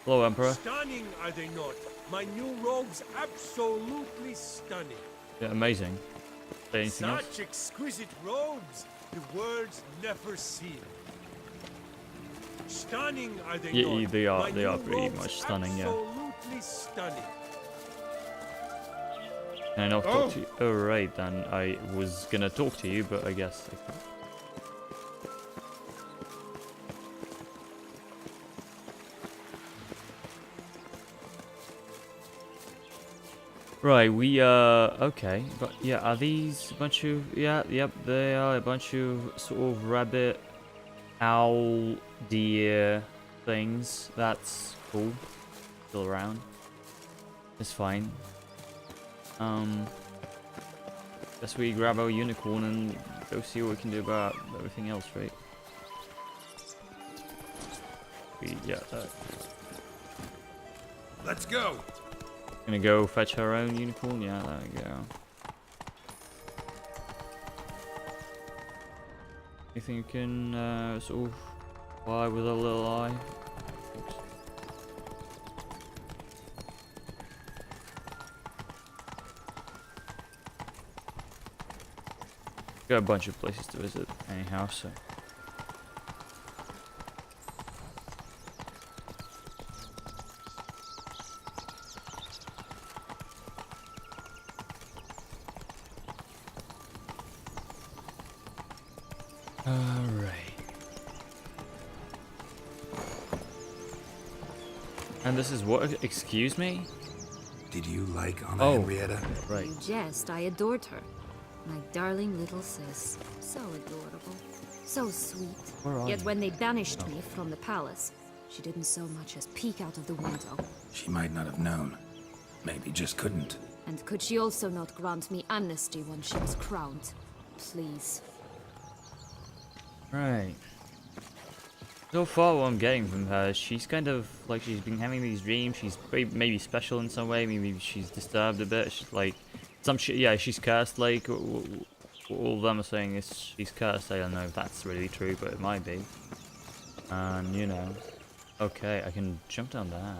Hello, Emperor. Stunning, are they not? My new robes absolutely stunning. Yeah, amazing. Say anything else? Such exquisite robes, the world's never seen. Stunning, are they Yeah, not? they are. My They are new pretty robes much stunning. Yeah. absolutely stunning. Can I not talk to you? Oh, right, then. I was gonna talk to you, but I guess I can't. Right, okay. But yeah, are these a bunch of, yeah, yep, they are a bunch of sort of rabbit, owl, deer things. That's cool. Still around. It's fine. Guess we grab our unicorn and go see what we can do about everything else, right? Yeah. Let's go. Gonna go fetch her own unicorn? Yeah, there we go. You think you can sort of fly with a little eye? Oops. Got a bunch of places to visit anyhow, so. Alright. And this is what? Excuse me? Did you like Anna Oh. Henrietta? Right. You jest, I adored her. My darling little sis. So adorable. So sweet. Where are Yet you? when they banished me from the palace, she didn't so much as peek out of the window. She might not have known. Maybe just couldn't. And could she also not grant me amnesty when she was crowned? Please. Right. So far, what I'm getting from her, she's kind of like she's been having these dreams. She's maybe special in some way. Maybe she's disturbed a bit. She's like some shit. Yeah, she's cursed. Like all of them are saying is she's cursed. I don't know if that's really true, but it might be. And you know, okay, I can jump down there.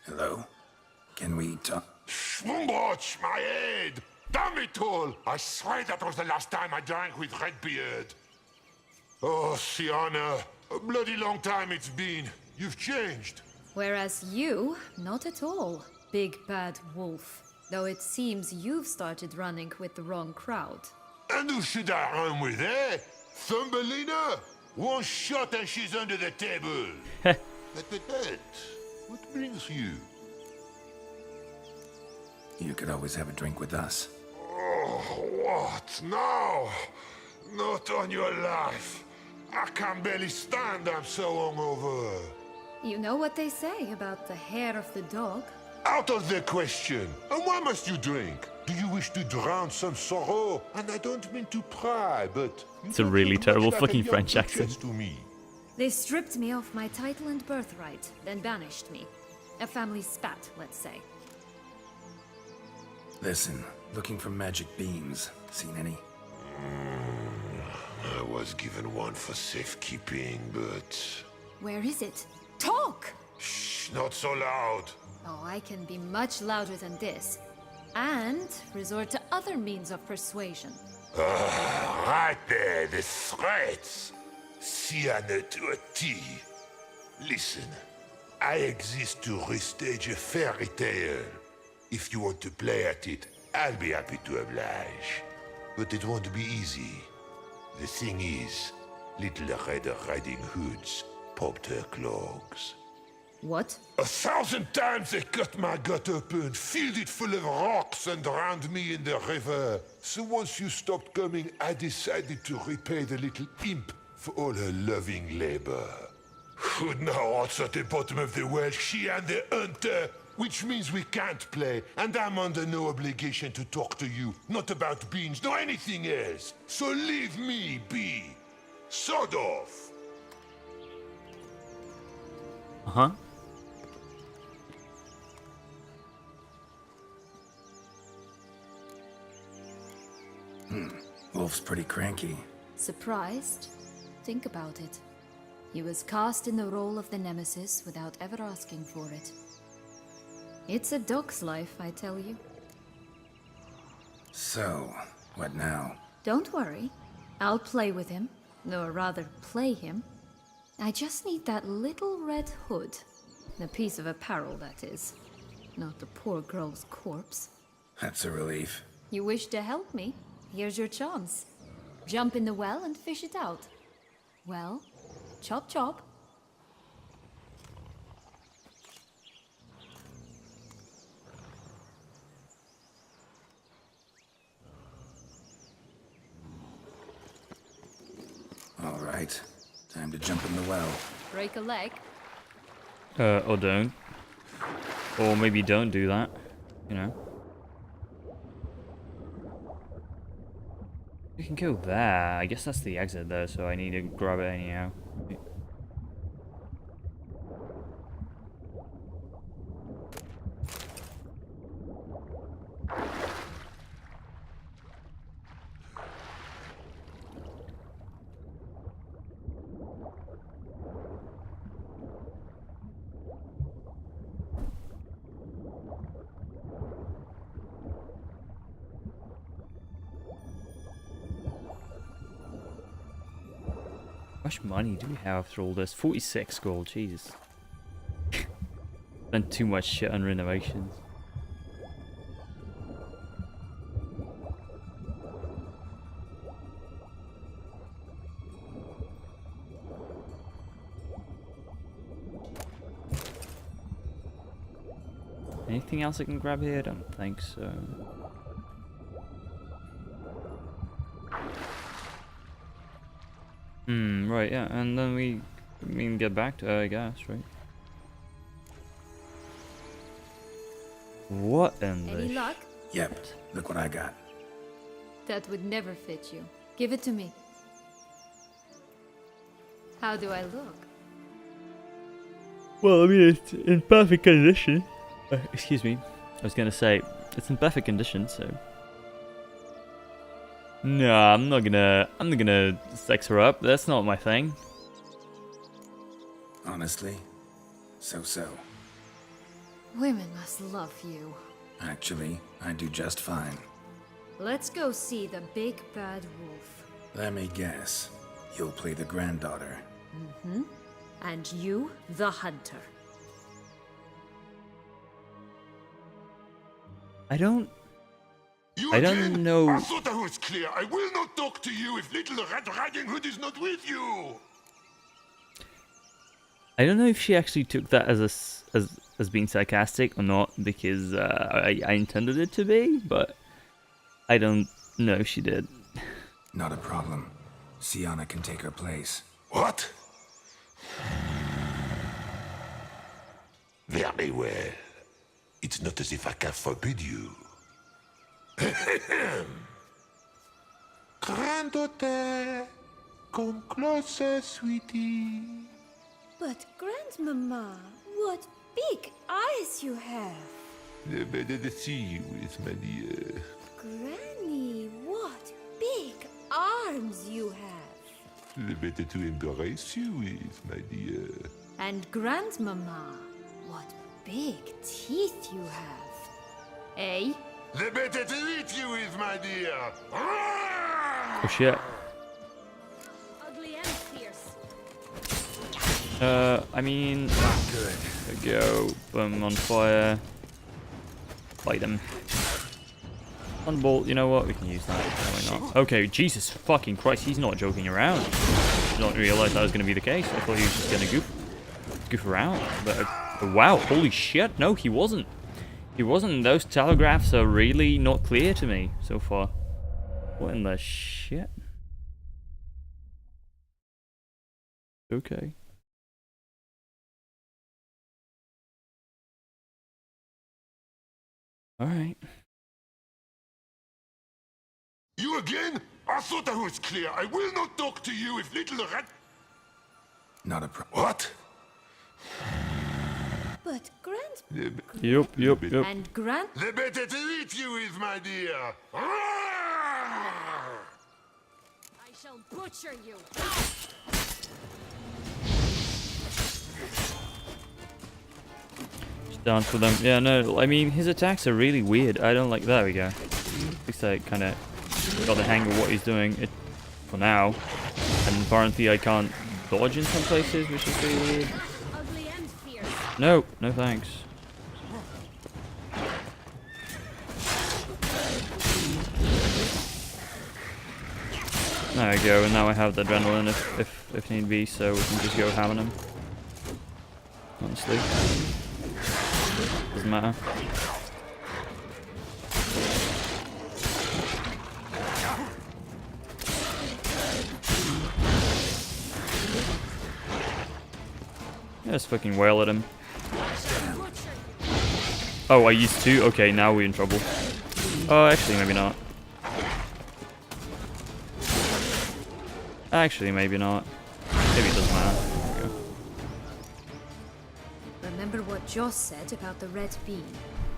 Hello? Can we talk? Schwumbroch, my head! Damn it all! I swear that was the last time I drank with Redbeard. Oh, Sienna, a bloody long time it's been. You've changed. Whereas you, not at all, big bad wolf. Though it seems you've started running with the wrong crowd. And who should I run with, eh? Thumbelina? One shot and she's under the table. But what brings you? You could always have a drink with us. Oh, what now? Not on your life. I can barely stand, I'm so hungover. You know what they say about the hair of the dog? Out of the question. And why must you drink? Do you wish to drown some sorrow? And I don't mean to pry, but... It's a really terrible fucking French accent. To me. They stripped me of my title and birthright, then banished me. A family spat, let's say. Listen, looking for magic beans. Seen any? I was given one for safekeeping, but... Where is it? Talk! Shh, not so loud. Oh, I can be much louder than this. And resort to other means of persuasion. Right there, the threats. Sienna to a T. Listen, I exist to restage a fairy tale. If you want to play at it, I'll be happy to oblige. But it won't be easy. The thing is, Little Red Riding Hoods popped her clogs. What? 1,000 times they cut my gut open, filled it full of rocks and drowned me in the river. So once you stopped coming, I decided to repay the little imp for all her loving labor. Who now rots at the bottom of the well, she and the hunter, which means we can't play, and I'm under no obligation to talk to you, not about beans, nor anything else. So leave me be. Sod off. Uh-huh. Wolf's pretty cranky. Surprised? Think about it. He was cast in the role of the Nemesis without ever asking for it. It's a dog's life, I tell you. So, what now? Don't worry. I'll play with him. Or rather, play him. I just need that little red hood. The piece of apparel, that is. Not the poor girl's corpse. That's a relief. You wish to help me? Here's your chance. Jump in the well and fish it out. Well, chop chop. All right. Time to jump in the well. Break a leg. Or don't. Or maybe don't do that, you know. We can go there. I guess that's the exit there, so I need to grab it anyhow. How much money do we have after all this? 46 gold, Jesus. Spent too much shit on renovations. Anything else I can grab here? I don't think so. Right, yeah, and then we can get back to her, I guess, right? What in Any the luck? Yep, look what I got. That would never fit you. Give it to me. How do I look? Well, I mean, it's in perfect condition. Excuse me. I was gonna say, it's in perfect condition, so... No, I'm not gonna sex her up. That's not my thing. Honestly, so. Women must love you. Actually, I do just fine. Let's go see the big bad wolf. Let me guess. You'll play the granddaughter. And you, the hunter. I don't You I again? don't know. I thought I was clear. I will not talk to you if little Red Riding Hood is not with you. I don't know if she actually took that as being sarcastic or not, because I intended it to be, but I don't know if she did. Not a problem. Sienna can take her place. What? Very well. It's not as if I can forbid you. Granddaughter, come closer, sweetie. But Grandmama, what big eyes you have! The better to see you with, my dear. Granny, what big arms you have! The better to embrace you with, my dear. And Grandmama, what big teeth you have. Eh? The better to eat you with, my dear. Oh shit. Ugly and fierce. I mean, Good. there we go. Boom, on fire. Fight him. Thunderbolt, you know what? We can use that. Why not? Okay, Jesus fucking Christ, he's not joking around. Did not realize that was going to be the case. I thought he was just going to goof around. But wow, holy shit, no, he wasn't. He wasn't. Those telegraphs are really not clear to me so far. What in the shit? Okay. Alright. You again? I thought I was clear. I will not talk to you if little Red... Not a problem. What? But Grand... Yup. And Grand... The better to eat you with, my dear. I shall butcher you. Dance for them. Yeah, no, I mean, his attacks are really weird. I don't like... There we go. At least I kind of got the hang of what he's doing for now. And apparently I can't dodge in some places, which is really weird. Ugly and fierce. No, no thanks. There we go, and now I have the adrenaline if need be, so we can just go ham on him. Honestly. Doesn't matter. Just fucking wail at him. Oh, I used to? Okay, now we're in trouble. Oh, actually, maybe not. Actually, maybe not. Maybe it doesn't matter. There we go. Remember what Joss said about the red bean?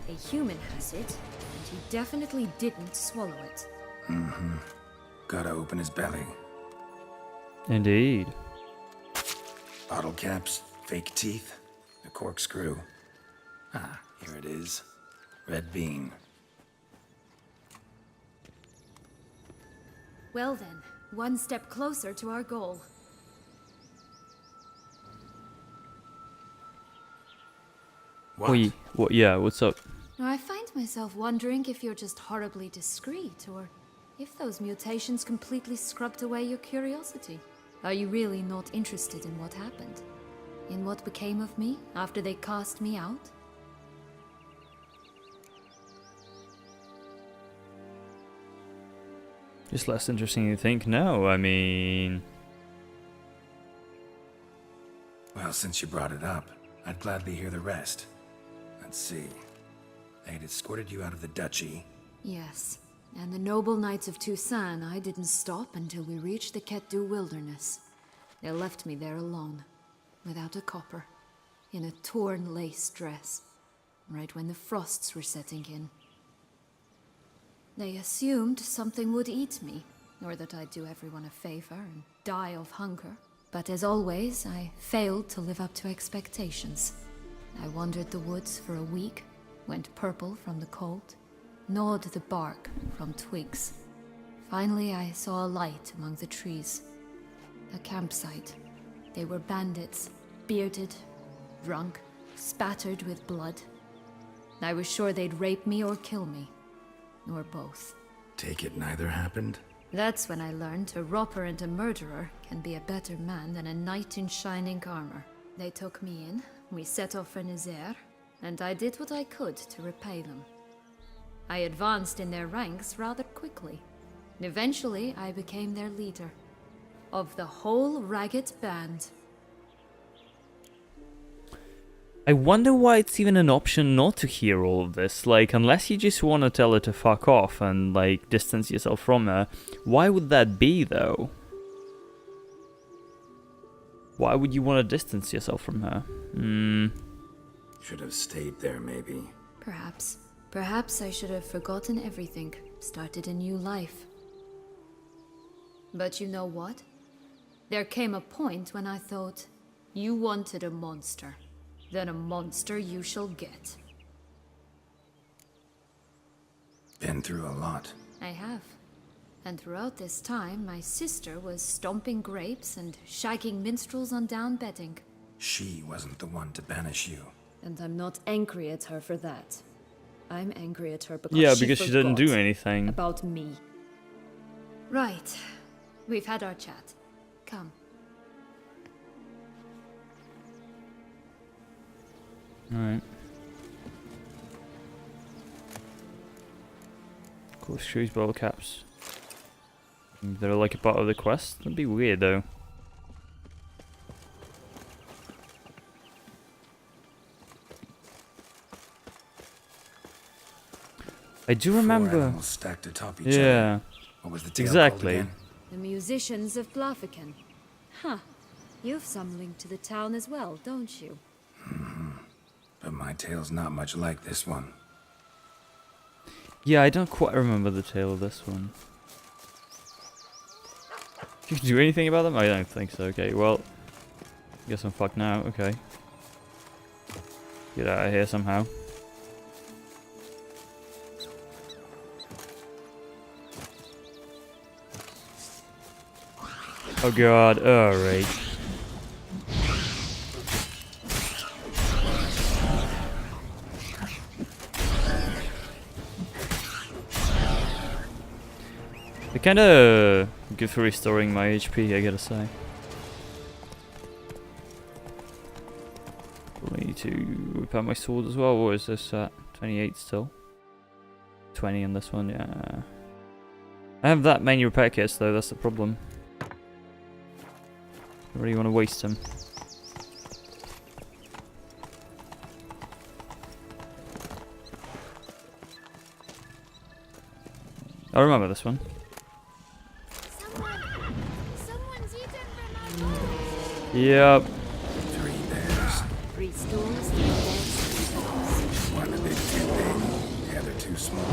A human has it, and he definitely didn't swallow it. Mm-hmm. Gotta open his belly. Indeed. Bottle caps, fake teeth, a corkscrew. Ah, here it is. Red bean. Well then, one step closer to our goal. What? Oi, what? Yeah, what's up? I find myself wondering if you're just horribly discreet, or if those mutations completely scrubbed away your curiosity. Are you really not interested in what happened? In what became of me after they cast me out? Just less interesting than you think? No, I mean... Well, since you brought it up, I'd gladly hear the rest. Let's see. They had escorted you out of the duchy. Yes, and the noble knights of Toussaint, I didn't stop until we reached the Ketdu wilderness. They left me there alone, without a copper, in a torn lace dress, right when the frosts were setting in. They assumed something would eat me, or that I'd do everyone a favor and die of hunger. But as always, I failed to live up to expectations. I wandered the woods for a week, went purple from the cold, gnawed the bark from twigs. Finally, I saw a light among the trees. A campsite. They were bandits, bearded, drunk, spattered with blood. I was sure they'd rape me or kill me. Or both. Take it neither happened? That's when I learned a robber and a murderer can be a better man than a knight in shining armor. They took me in, we set off for Nazaire, and I did what I could to repay them. I advanced in their ranks rather quickly. And eventually, I became their leader. Of the whole ragged band. I wonder why it's even an option not to hear all of this. Like, unless you just want to tell her to fuck off and, like, distance yourself from her, why would that be, though? Why would you want to distance yourself from her? Should have stayed there, maybe. Perhaps. Perhaps I should have forgotten everything, started a new life. But you know what? There came a point when I thought, you wanted a monster. Then a monster you shall get. Been through a lot. I have. And throughout this time, my sister was stomping grapes and shagging minstrels on down bedding. She wasn't the one to banish you. And I'm not angry at her for that. I'm angry at her because Yeah, because she didn't do anything. About me. Right. We've had our chat. Come. Alright. Cool shoes, bottle caps. They're like a part of the quest? That'd be weird though. I do remember. 4 animals stacked atop each Yeah. other. What was the tale Exactly. called again? The musicians of Blaviken. Huh. You've some link to the town as well, don't you? But my tale's not much like this one. Yeah, I don't quite remember the tale of this one. You can do anything about them? I don't think so. Okay, well, guess I'm fucked now. Okay. Get out of here somehow. Oh god, alright. They're kinda good for restoring my HP, I gotta say. I need to whip out my sword as well. What is this at? 28 still? 20 on this one, yeah. I have that many repair kits though, that's the problem. I really want to waste them. I remember this one. Someone's eaten from our bones. Yep. 3 bears. 3 stools, 3 beds, 3 dogs. One a bit too big, the other too small.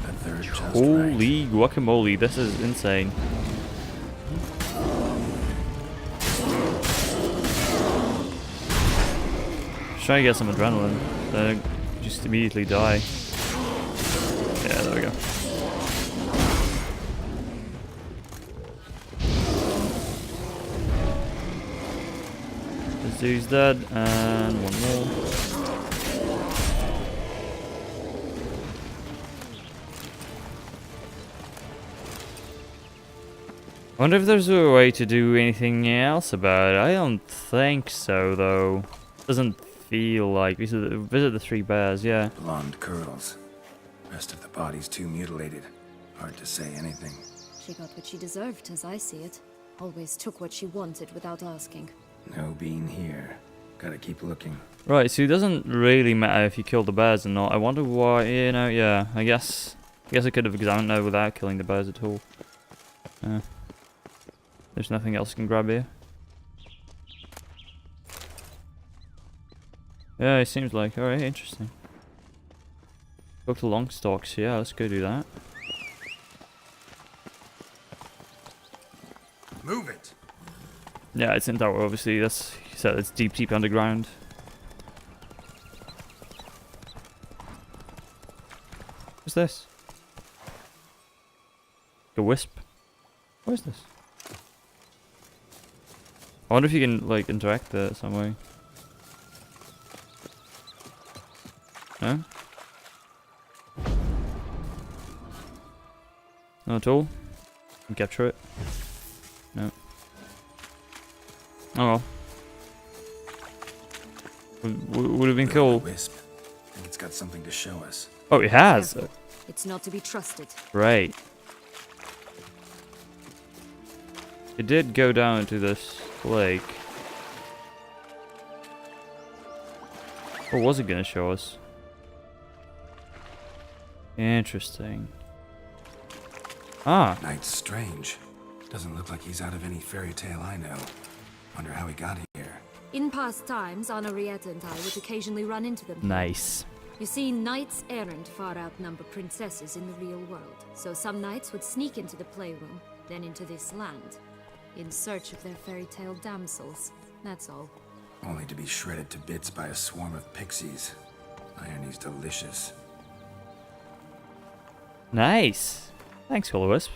The third just right. Holy guacamole, this is insane. Try to get some adrenaline, then just immediately die. Yeah, there we go. This dude's dead, and one more. I wonder if there's a way to do anything else about it. I don't think so, though. Doesn't feel like. Visit the 3 bears, yeah. Blonde curls. Rest of the body's too mutilated. Hard to say anything. She got what she deserved, as I see it. Always took what she wanted without asking. No bean here. Gotta keep looking. Right, so it doesn't really matter if you kill the bears or not. I wonder why, you know, yeah. I guess I could have examined that without killing the bears at all. There's nothing else I can grab here. Yeah, it seems like. Alright, interesting. Go to Longstalks, yeah, let's go do that. Move it! Yeah, it's in tower, obviously. That's, you said it's deep, deep underground. What's this? A wisp? What is this? I wonder if you can, like, interact there some way. No? Not at all? Can capture it? No. Oh well. Would have been cool. Wisp. I think it's got something to show us. Oh, it has! Careful. It's not to be trusted. Right. It did go down to this lake. What was it gonna show us? Interesting. Ah. Night's strange. Doesn't look like he's out of any fairy tale I know. Wonder how he got here. In past times, Henrietta and I would occasionally run into them. Nice. You see, knights errant far outnumber princesses in the real world. So some knights would sneak into the playroom, then into this land, in search of their fairy tale damsels. That's all. Only to be shredded to bits by a swarm of pixies. Irony's delicious. Nice. Thanks, Will-O-Wisp.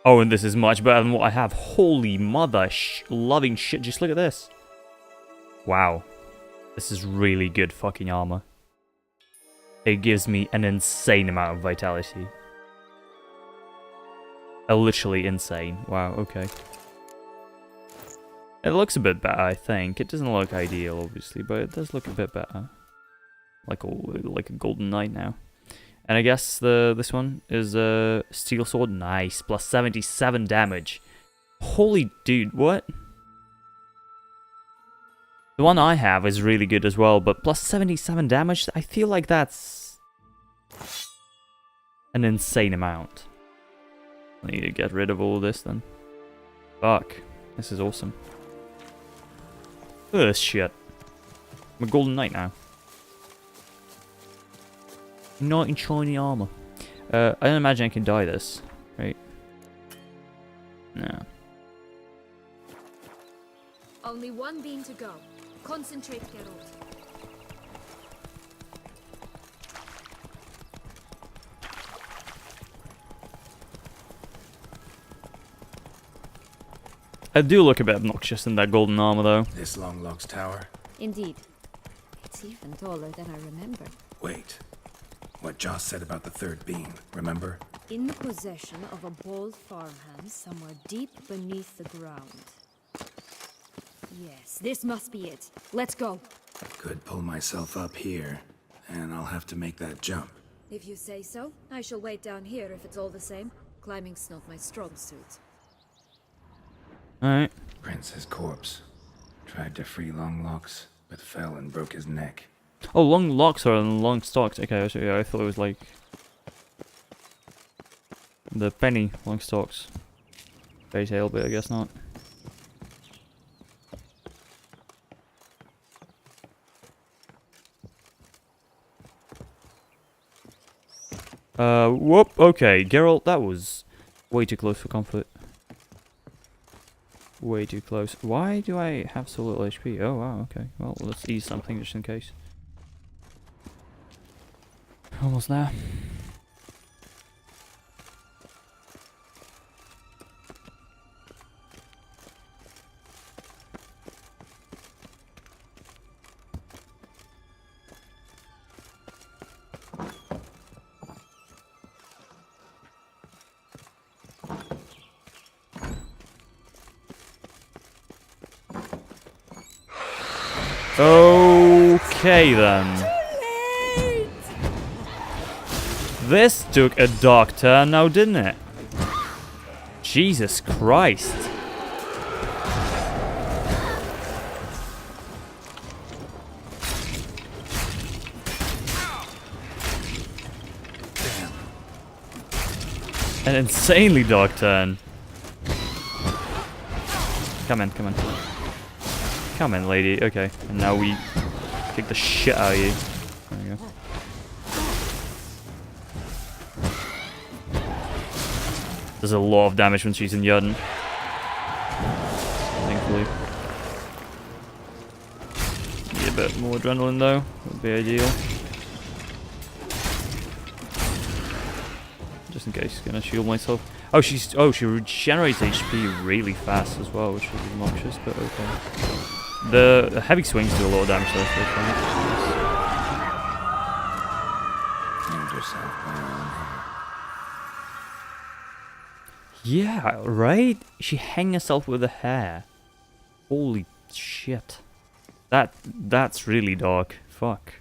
Oh, and this is much better than what I have. Holy mother loving shit. Just look at this. Wow. This is really good fucking armor. It gives me an insane amount of vitality. Literally insane. Wow, okay. It looks a bit better, I think. It doesn't look ideal, obviously, but it does look a bit better. Like a golden knight now. And I guess this one is a steel sword. Nice. Plus 77 damage. Holy dude, what? The one I have is really good as well, but plus 77 damage, I feel like that's an insane amount. I need to get rid of all this then. Fuck. This is awesome. Look at this shit. I'm a golden knight now. Knight in shiny armor. I don't imagine I can dye this, right? No. Only one bean to go. Concentrate, Geralt. I do look a bit obnoxious in that golden armor, though. This Longlock's tower? Indeed. It's even taller than I remember. Wait. What Joss said about the third beam, remember? In the possession of a bold farmhand somewhere deep beneath the ground. Yes, this must be it. Let's go. Could pull myself up here, and I'll have to make that jump. If you say so, I shall wait down here if it's all the same. Climbing's not my strong suit. Alright. Prince's corpse. Tried to free Longlocks, but fell and broke his neck. Oh, long locks are long stalks. Okay, so yeah, I thought it was like the penny long stalks. Fairy tale, but I guess not. Whoop. Okay, Geralt, that was way too close for comfort. Way too close. Why do I have so little HP? Oh wow. Okay. Well, let's ease something just in case. Almost there. Okay then. This took a dark turn now, didn't it? Jesus Christ. An insanely dark turn. Come in, come in. Come in, lady. Okay, and now we kick the shit out of you. There we go. Does a lot of damage when she's in Yurden. Thankfully. Need a bit more adrenaline though. Would be ideal. Just in case, gonna shield myself. Oh, she regenerates HP really fast as well, which is obnoxious, but okay. The heavy swings do a lot of damage though, so yeah, right? She hang herself with the hair. Holy shit. That's really dark. Fuck.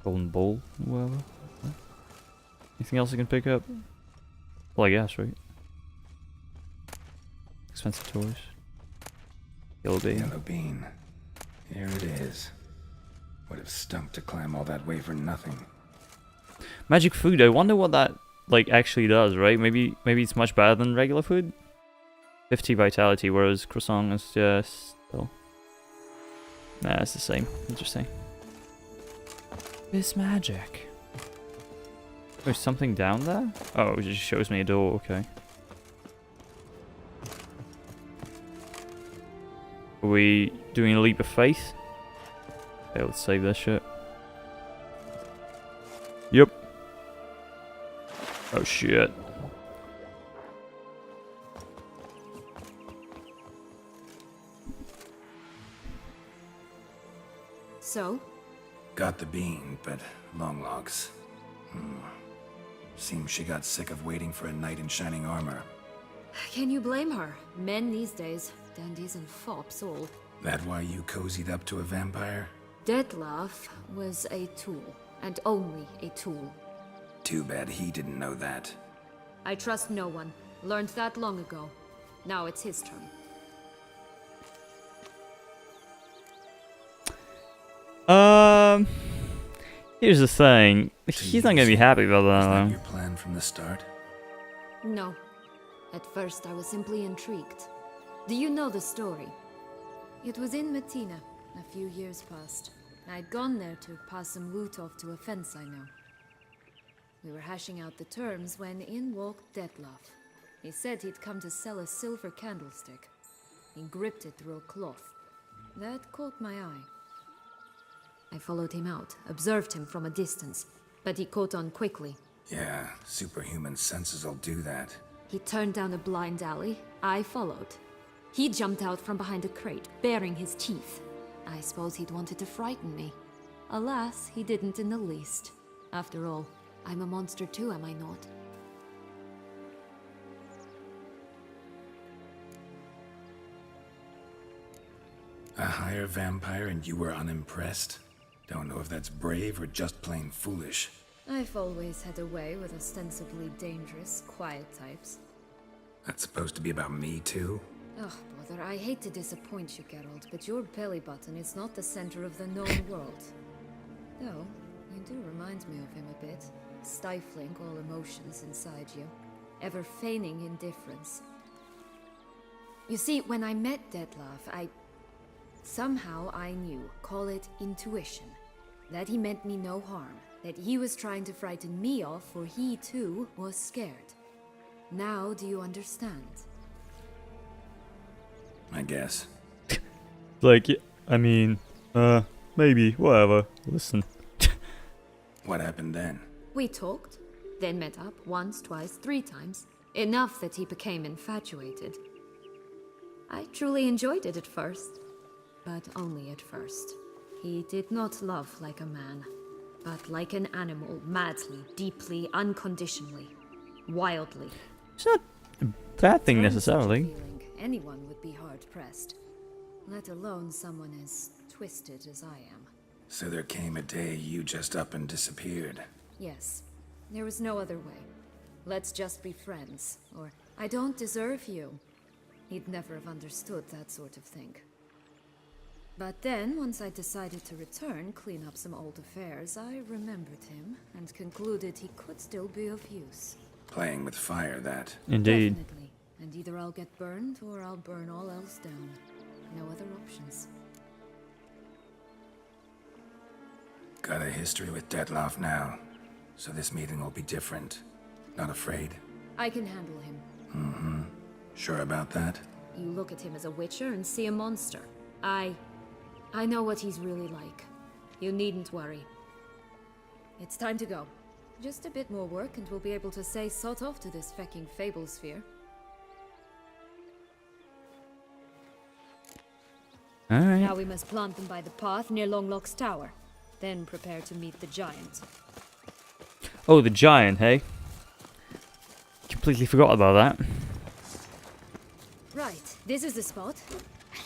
Golden ball, whatever. Anything else I can pick up? Well, I guess, right? Expensive toys. Yellow bean. Yellow bean. Here it is. Would have stunk to climb all that way for nothing. Magic food. I wonder what that like actually does, right? Maybe it's much better than regular food. 50 vitality, whereas croissant is just still. Nah, it's the same. Interesting. It's magic. There's something down there? Oh, it just shows me a door, okay. Are we doing a leap of faith? Okay, let's save this shit. Yep. Oh shit. So? Got the bean, but Longlocks. Seems she got sick of waiting for a knight in shining armor. Can you blame her? Men these days, dandies and fops all. That why you cozied up to a vampire? Dettlaff was a tool, and only a tool. Too bad he didn't know that. I trust no one. Learned that long ago. Now it's his turn. Here's the thing. He's not gonna be happy about Was that, that though. your plan from the start? No. At first I was simply intrigued. Do you know the story? It was in Metina, a few years past. I'd gone there to pass some loot off to a fence I know. We were hashing out the terms when in walked Dettlaff. He said he'd come to sell a silver candlestick. He gripped it through a cloth. That caught my eye. I followed him out, observed him from a distance, but he caught on quickly. Yeah, superhuman senses will do that. He turned down a blind alley. I followed. He jumped out from behind a crate, baring his teeth. I suppose he'd wanted to frighten me. Alas, he didn't in the least. After all, I'm a monster too, am I not? A higher vampire and you were unimpressed? Don't know if that's brave or just plain foolish. I've always had a way with ostensibly dangerous, quiet types. That's supposed to be about me too? Ugh, brother, I hate to disappoint you, Geralt, but your belly button is not the center of the known world. Though, you do remind me of him a bit, stifling all emotions inside you, ever feigning indifference. You see, when I met Detlef, somehow I knew, call it intuition, that he meant me no harm, that he was trying to frighten me off, for he too was scared. Now do you understand? I guess. Like, I mean, maybe, whatever. Listen. What happened then? We talked, then met up once, twice, 3 times. Enough that he became infatuated. I truly enjoyed it at first, but only at first. He did not love like a man, but like an animal, madly, deeply, unconditionally, wildly. It's not a bad thing And such a necessarily. feeling, anyone would be hard-pressed, let alone someone as twisted as I am. So there came a day you just up and disappeared. Yes, there was no other way. Let's just be friends, or I don't deserve you. He'd never have understood that sort of thing. But then, once I decided to return, clean up some old affairs, I remembered him and concluded he could still be of use. Playing with fire, that. Indeed. Definitely. And either I'll get burned or I'll burn all else down. No other options. Got a history with Detlef now, so this meeting will be different. Not afraid? I can handle him. Mm-hmm. Sure about that? You look at him as a witcher and see a monster. I know what he's really like. You needn't worry. It's time to go. Just a bit more work and we'll be able to say sod off to this fecking fable sphere. Alright. Now we must plant them by the path near Longlock's tower. Then prepare to meet the giant. Oh, the giant, hey? Completely forgot about that. Right, this is the spot.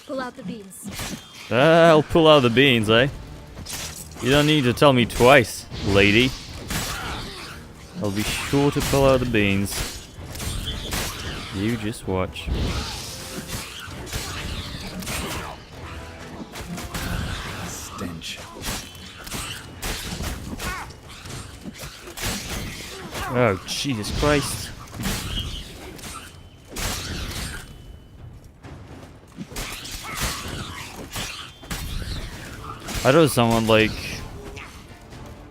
Pull out the beans. I'll pull out the beans, eh? You don't need to tell me twice, lady. I'll be sure to pull out the beans. You just watch. Stench. Oh, Jesus Christ. I thought someone, like,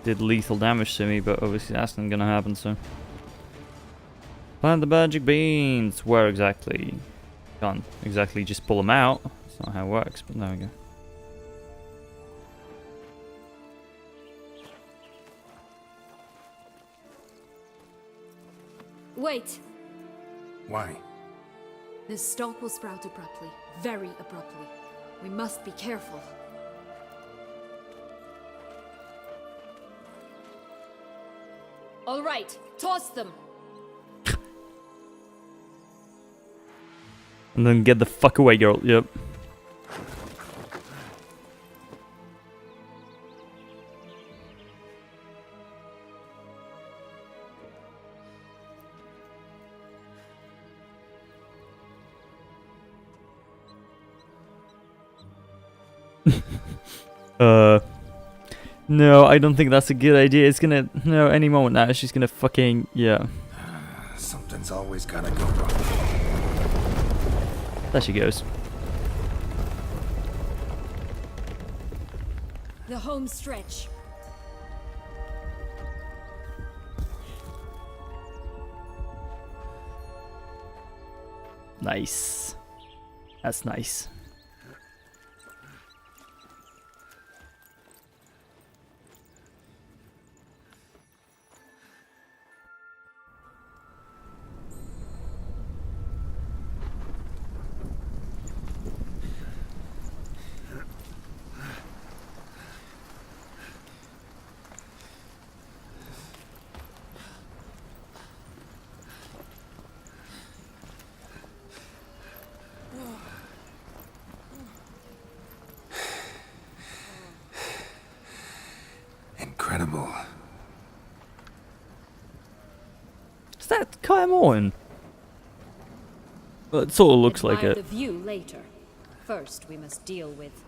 did lethal damage to me, but obviously that's not gonna happen, so. Plant the magic beans! Where exactly? Can't exactly just pull them out. That's not how it works, but there we go. Wait! Why? The stalk will sprout abruptly. Very abruptly. We must be careful. All right, toss them! And then get the fuck away, girl. Yep. No, I don't think that's a good idea. It's gonna, no, any moment now, she's gonna fucking, yeah. Something's always gotta go wrong. There she goes. The home stretch. Nice. That's nice. that Kai Morton? Well, it sort of looks like Admire it. the view later. First, we must deal with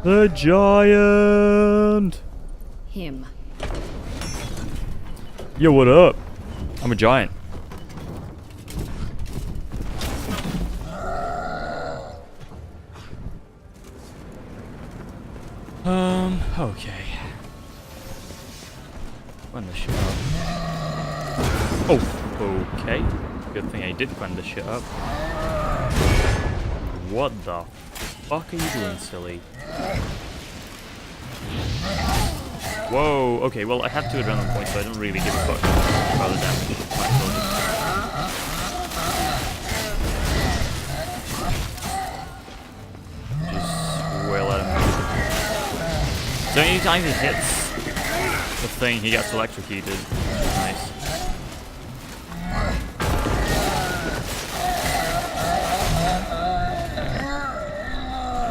The giant! him. Yo, what up? I'm a giant. Okay. Run the shit up. Oh, okay. Good thing I did run the shit up. What the fuck are you doing, silly? Whoa, okay, well I have 2 adrenaline points, so I don't really give a fuck about the damage. Might as well just wail at him. So anytime he hits the thing, he gets electrocuted. Nice.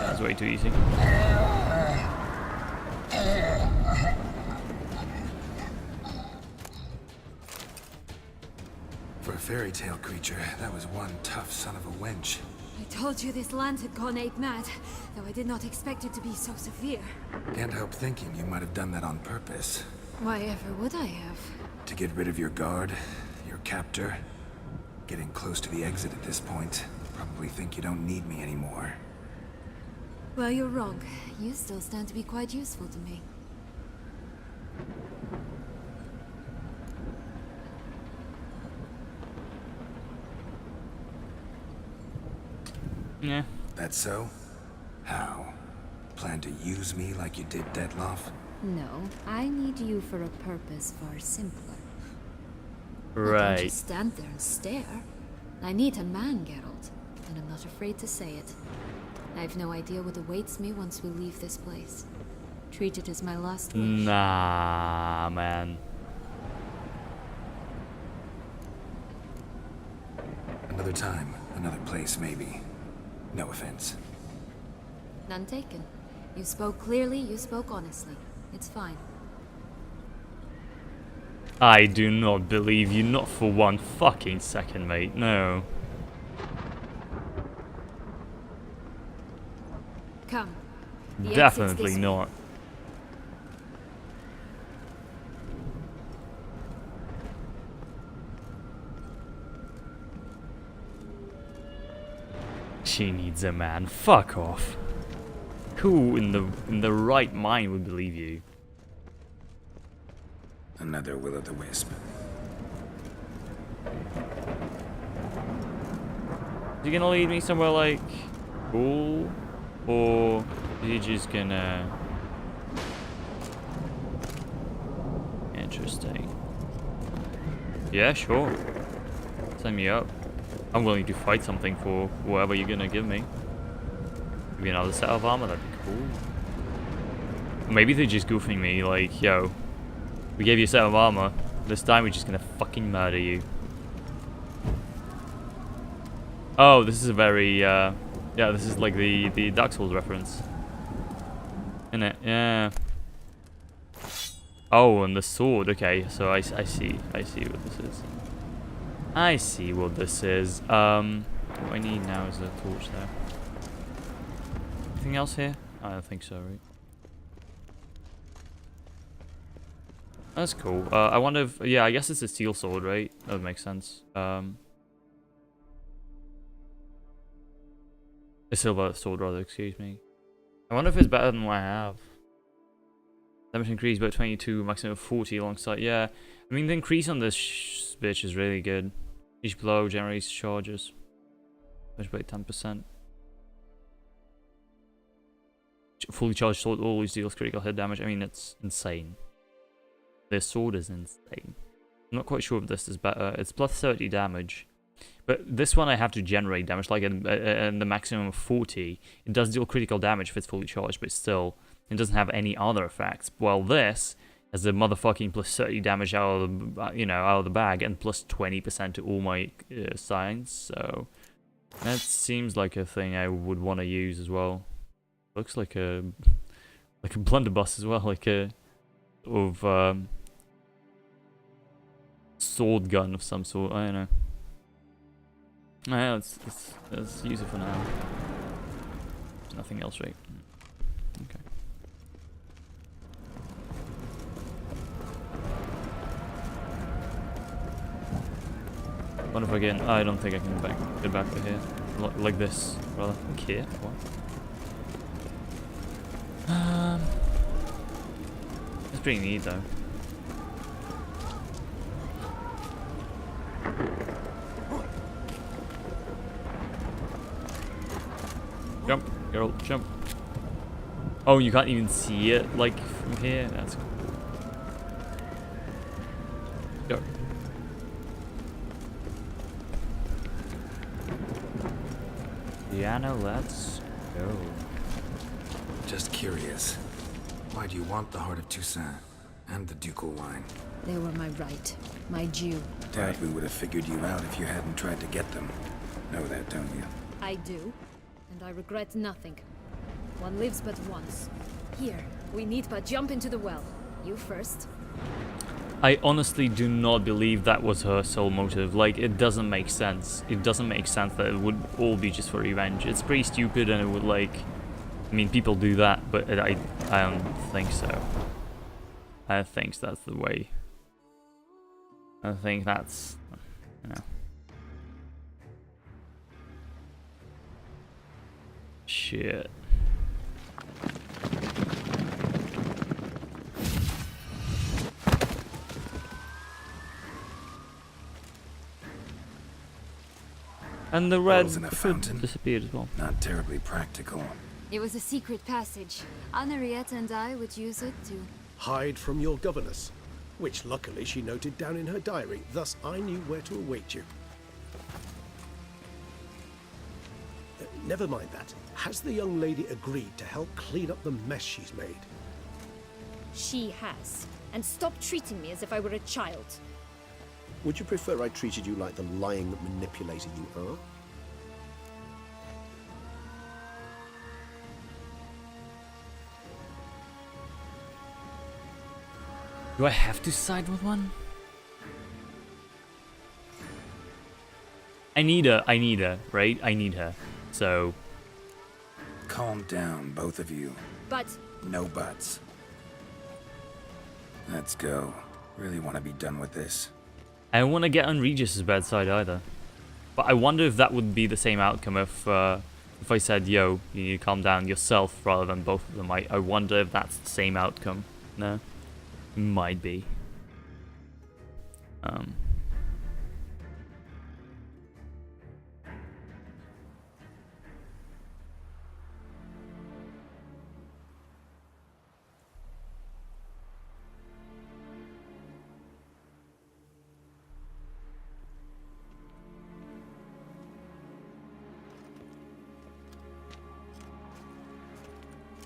That's way too easy. For a fairy tale creature, that was one tough son of a wench. I told you this land had gone ape mad, though I did not expect it to be so severe. Can't help thinking you might have done that on purpose. Why ever would I have? To get rid of your guard, your captor. Getting close to the exit at this point. Probably think you don't need me anymore. Well, you're wrong. You still stand to be quite useful to me. Yeah. That so? How? Plan to use me like you did Detloff? No, I need you for a purpose far simpler. I don't Right. just stand there and stare. I need a man, Geralt, and I'm not afraid to say it. I have no idea what awaits me once we leave this place. Treat it as my last wish. Nah, man. Another time, another place maybe. No offense. None taken. You spoke clearly, you spoke honestly. It's fine. I do not believe you, not for one fucking second, mate. No. Come. The exit's Definitely this way. not. She needs a man. Fuck off. Who in the right mind would believe you? Another will-o'-the-wisp. You gonna lead me somewhere like cool, or are you just gonna? Interesting. Yeah, sure. Sign me up. I'm willing to fight something for whatever you're gonna give me. Maybe another set of armor, that'd be cool. Or maybe they're just goofing me, like, yo, we gave you a set of armor. This time we're just gonna fucking murder you. Oh, this is a very, yeah, this is like the Dark Souls reference. Isn't it? Yeah. Oh, and the sword. Okay, so I see what this is. I see what this is. What I need now is a torch there. Anything else here? I don't think so, right? That's cool. I wonder if, yeah, I guess it's a steel sword, right? That would make sense. A silver sword, rather, excuse me. I wonder if it's better than what I have. Damage increase by 22, maximum of 40 alongside. Yeah, I mean, the increase on this bitch is really good. Each blow generates charges. Damage by 10%. Fully charged sword always deals critical hit damage. I mean, it's insane. This sword is insane. I'm not quite sure if this is better. It's plus 30 damage. But this one I have to generate damage, like in the maximum of 40. It does deal critical damage if it's fully charged, but still, it doesn't have any other effects. While this has the motherfucking plus 30 damage out of the, out of the bag, and plus 20% to all my signs. So that seems like a thing I would want to use as well. Looks like a blunderbuss as well, like a of sword gun of some sort. I don't know. Yeah, let's use it for now. There's nothing else, right? Okay. What if I get? I don't think I can get back to here. Like this, rather. Like here. What? It's pretty neat though. Jump, girl, jump. Oh, you can't even see it like from here. That's cool. Go. Diana, let's go. Just curious. Why do you want the heart of Toussaint and the ducal wine? They were my right, my due. Doubt we would have figured you out if you hadn't tried to get them. Know that, don't you? I do, and I regret nothing. One lives but once. Here, we need but jump into the well. You first. I honestly do not believe that was her sole motive. Like, it doesn't make sense. It doesn't make sense that it would all be just for revenge. It's pretty stupid, and it would, like... I mean, people do that, but I don't think so. I think that's the way. I think that's... You know... Shit. And the red Wells in a fountain. disappeared as well. Not terribly practical. It was a secret passage. Henriette and I would use it to... Hide from your governess, which luckily she noted down in her diary, thus I knew where to await you. Never mind that. Has the young lady agreed to help clean up the mess she's made? She has. And stop treating me as if I were a child. Would you prefer I treated you like the lying manipulator you are? Do I have to side with one? I need her, right? I need her. So... Calm down, both of you. But... No buts. Let's go. Really want to be done with this. I don't want to get on Regis's bad side either. But I wonder if that would be the same outcome if I said, yo, you need to calm down yourself rather than both of them. I wonder if that's the same outcome. No? Might be.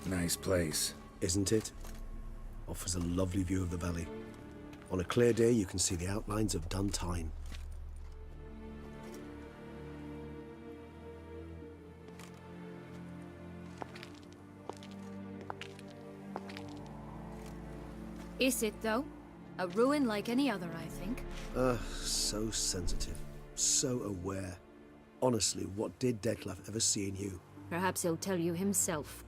Nice place. Isn't it? Offers a lovely view of the valley. On a clear day, you can see the outlines of Duntine. Is it, though? A ruin like any other, I think. So sensitive. So aware. Honestly, what did Detlef ever see in you? Perhaps he'll tell you himself.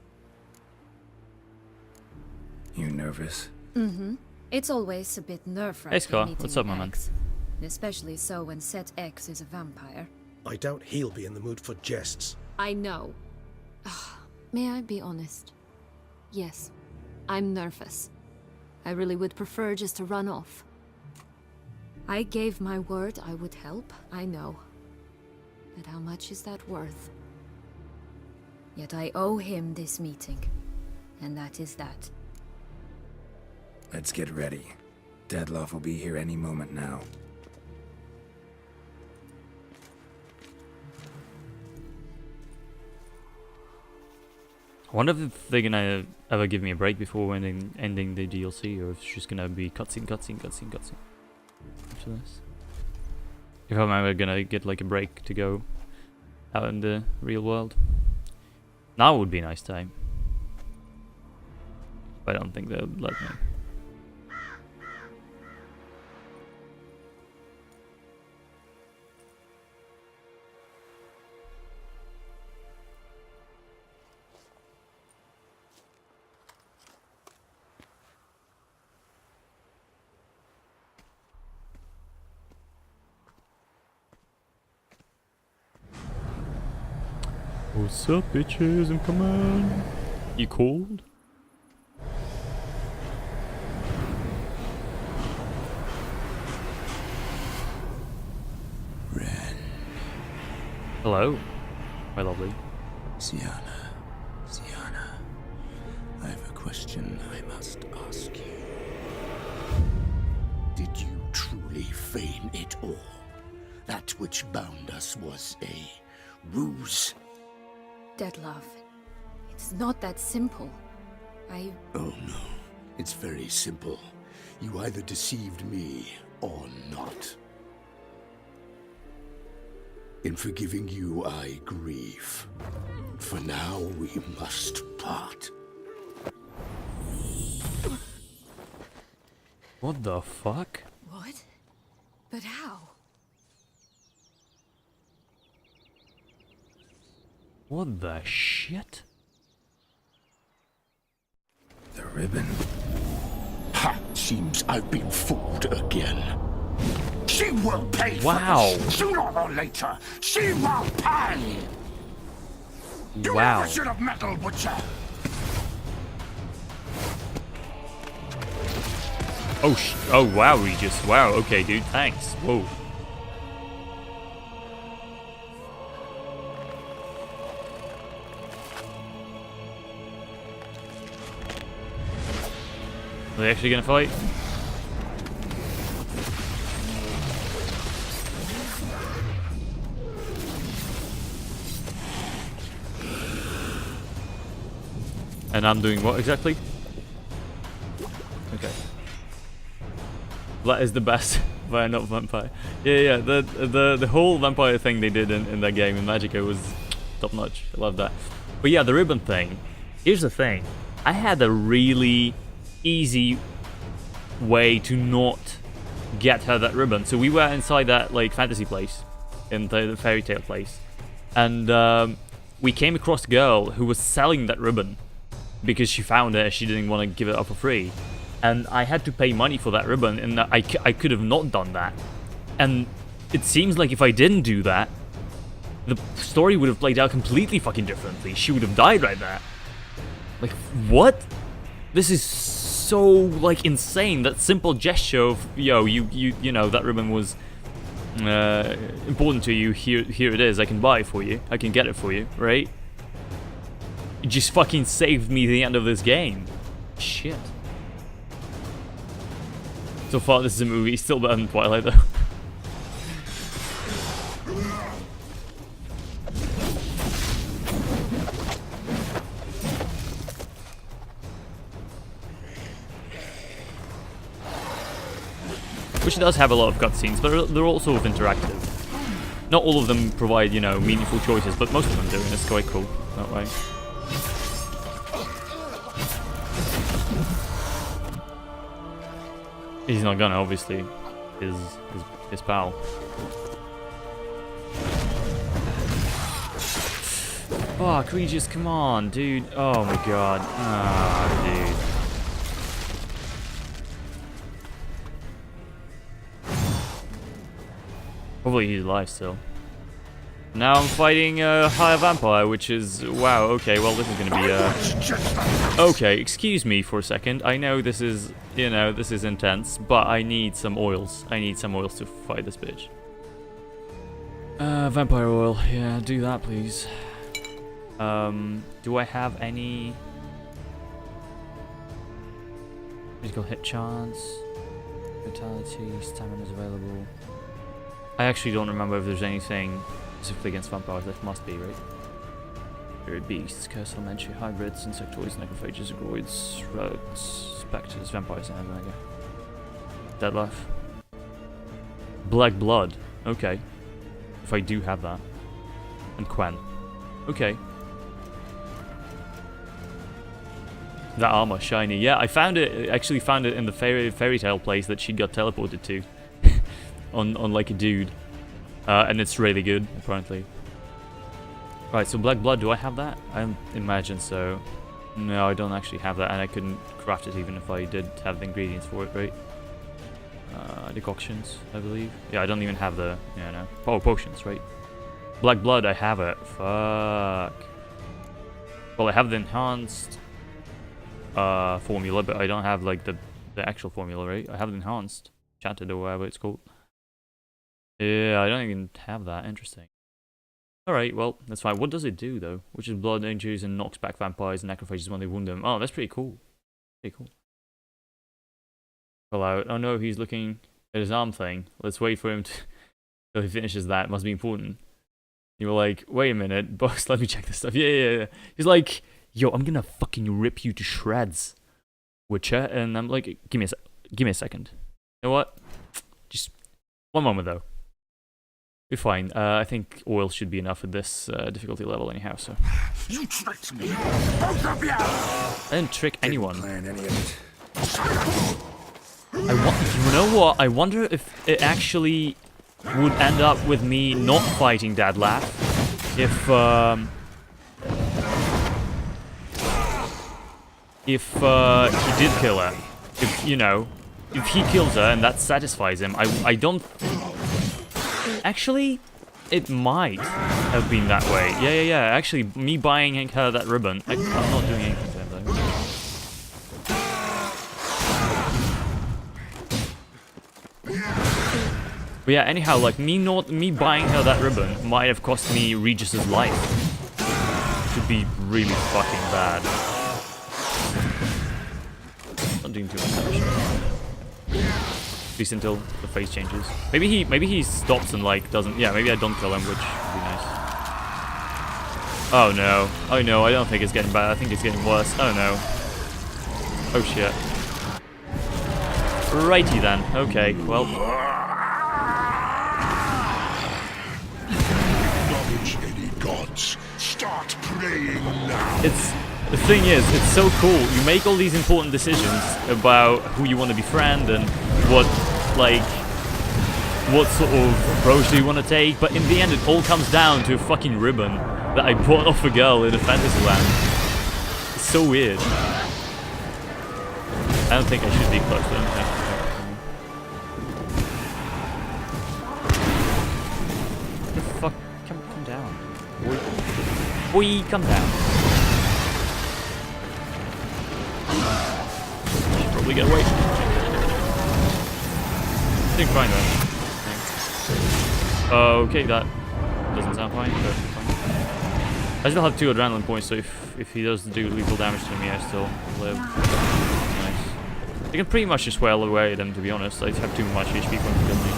You nervous? Mm-hmm. It's always a bit nerve-wracking Hey, Scar. meeting What's up, an my man? ex. Especially so when Set X is a vampire. I doubt he'll be in the mood for jests. I know. May I be honest? Yes, I'm nervous. I really would prefer just to run off. I gave my word I would help, I know. But how much is that worth? Yet I owe him this meeting. And that is that. Let's get ready. Deadloff will be here any moment now. I wonder if they're gonna ever give me a break before ending the DLC, or if it's just gonna be cutscene after this. If I'm ever gonna get like a break to go out in the real world. Now would be a nice time. But I don't think they'll let me. What's up, bitches? I'm coming. You cold? Ren, Hello, my lovely. Sienna, I have a question I must ask you. Did you truly feign it all? That which bound us was a ruse? Dead love. It's not that simple. Oh no, it's very simple. You either deceived me or not. In forgiving you, I grieve. For now, we must part. What the fuck? What? But how? What the shit? The ribbon. Ha! Seems I've been fooled again. She will pay Wow. for this. Sooner or later, she will pay! You Wow. never should have meddled, Butcher! Oh wow, Regis. Wow, okay, dude, thanks. Whoa. Are they actually gonna fight? And I'm doing what exactly? Okay. That is the best Vampire, not vampire. Yeah, the whole vampire thing they did in that game in Magica was top notch. I love that. But yeah, the ribbon thing. Here's the thing. I had a really easy way to not get her that ribbon. So we were inside that like fantasy place, in the fairy tale place, and we came across a girl who was selling that ribbon because she found it and she didn't want to give it up for free. And I had to pay money for that ribbon, and I could have not done that. And it seems like if I didn't do that, the story would have played out completely fucking differently. She would have died right there. Like, what? This is so, like, insane. That simple gesture of, yo, you know, that ribbon was important to you. Here it is. I can buy it for you. I can get it for you, right? It just fucking saved me the end of this game. Shit. So far, this is a movie. Still better than Twilight, though. Which does have a lot of cutscenes, but they're all sort of interactive. Not all of them provide, you know, meaningful choices, but most of them do, and it's quite cool that way. He's not gonna, obviously. His pal. Fuck, Regis, come on, dude. Oh my god. Ah, dude. Hopefully he's alive still. Now I'm fighting a higher vampire, which is... Wow, okay, well this is gonna be Okay, excuse me for a second. I know this is, you know, this is intense, but I need some oils. I need some oils to fight this bitch. Vampire oil. Yeah, do that, please. Do I have any... Critical hit chance? Vitality, stamina is available. I actually don't remember if there's anything specifically against vampires. That must be, right? Fairy beasts, curse elementary, hybrids, insectoids, necrophages, agroids, rogues, specters, vampires, and omega. Dead life. Black blood. Okay. If I do have that. And Quen. Okay. That armor, shiny. Yeah, I found it. Actually found it in the fairy tale place that she got teleported to. on like a dude. And it's really good, apparently. Right, so black blood, do I have that? I imagine so. No, I don't actually have that, and I couldn't craft it even if I did have the ingredients for it, right? Decoctions, I believe. Yeah, I don't even have the, you know. Oh, potions, right? Black Blood, I have it. Fuck. Well, I have the enhanced formula, but I don't have like the actual formula, right? I have the enhanced, chatted or whatever it's called. Yeah, I don't even have that. Interesting. Alright, well, that's fine. What does it do, though? Which is blood injures and knocks back vampires and necrophages when they wound them. Oh, that's pretty cool. Pretty cool. Pull out. Oh no, he's looking at his arm thing. Let's wait for him to... till he finishes that. It must be important. You were like, wait a minute, boss, let me check this stuff. Yeah. He's like, yo, I'm gonna fucking rip you to shreds, Witcher. And I'm like, give me a second. You know what? Just one moment, though. We're fine. I think oil should be enough at this difficulty level anyhow, so... You tricked me! Both of you! I didn't trick anyone. Didn't plan any of it. You know what? I wonder if it actually would end up with me not fighting Dad Laugh if he did kill her. If, you know, if he kills her and that satisfies him, I don't... Actually, it might have been that way. Yeah. Actually, me buying her that ribbon, I'm not doing anything to him, though. But yeah, anyhow, like, me buying her that ribbon might have cost me Regis's life. Should be really fucking bad. Not doing too much damage. At least until the face changes. Maybe he stops and like doesn't. Yeah, maybe I don't kill him, which would be nice. Oh no! Oh no! I don't think it's getting bad. I think it's getting worse. Oh no! Oh shit! Righty then. Okay. Well. Acknowledge any gods. Start praying now. The thing is, it's so cool. You make all these important decisions about who you want to befriend and what sort of approach do you want to take, but in the end it all comes down to a fucking ribbon that I bought off a girl in a fantasy land. It's so weird. I don't think I should be close to him. What the fuck? Come down. Boy, come down. Should probably get away. I think fine though. Okay, that doesn't sound fine, but fine. I still have 2 adrenaline points, so if he does do lethal damage to me, I still live. Nice. I can pretty much just wail away at him, to be honest. I have too much HP for him to kill me.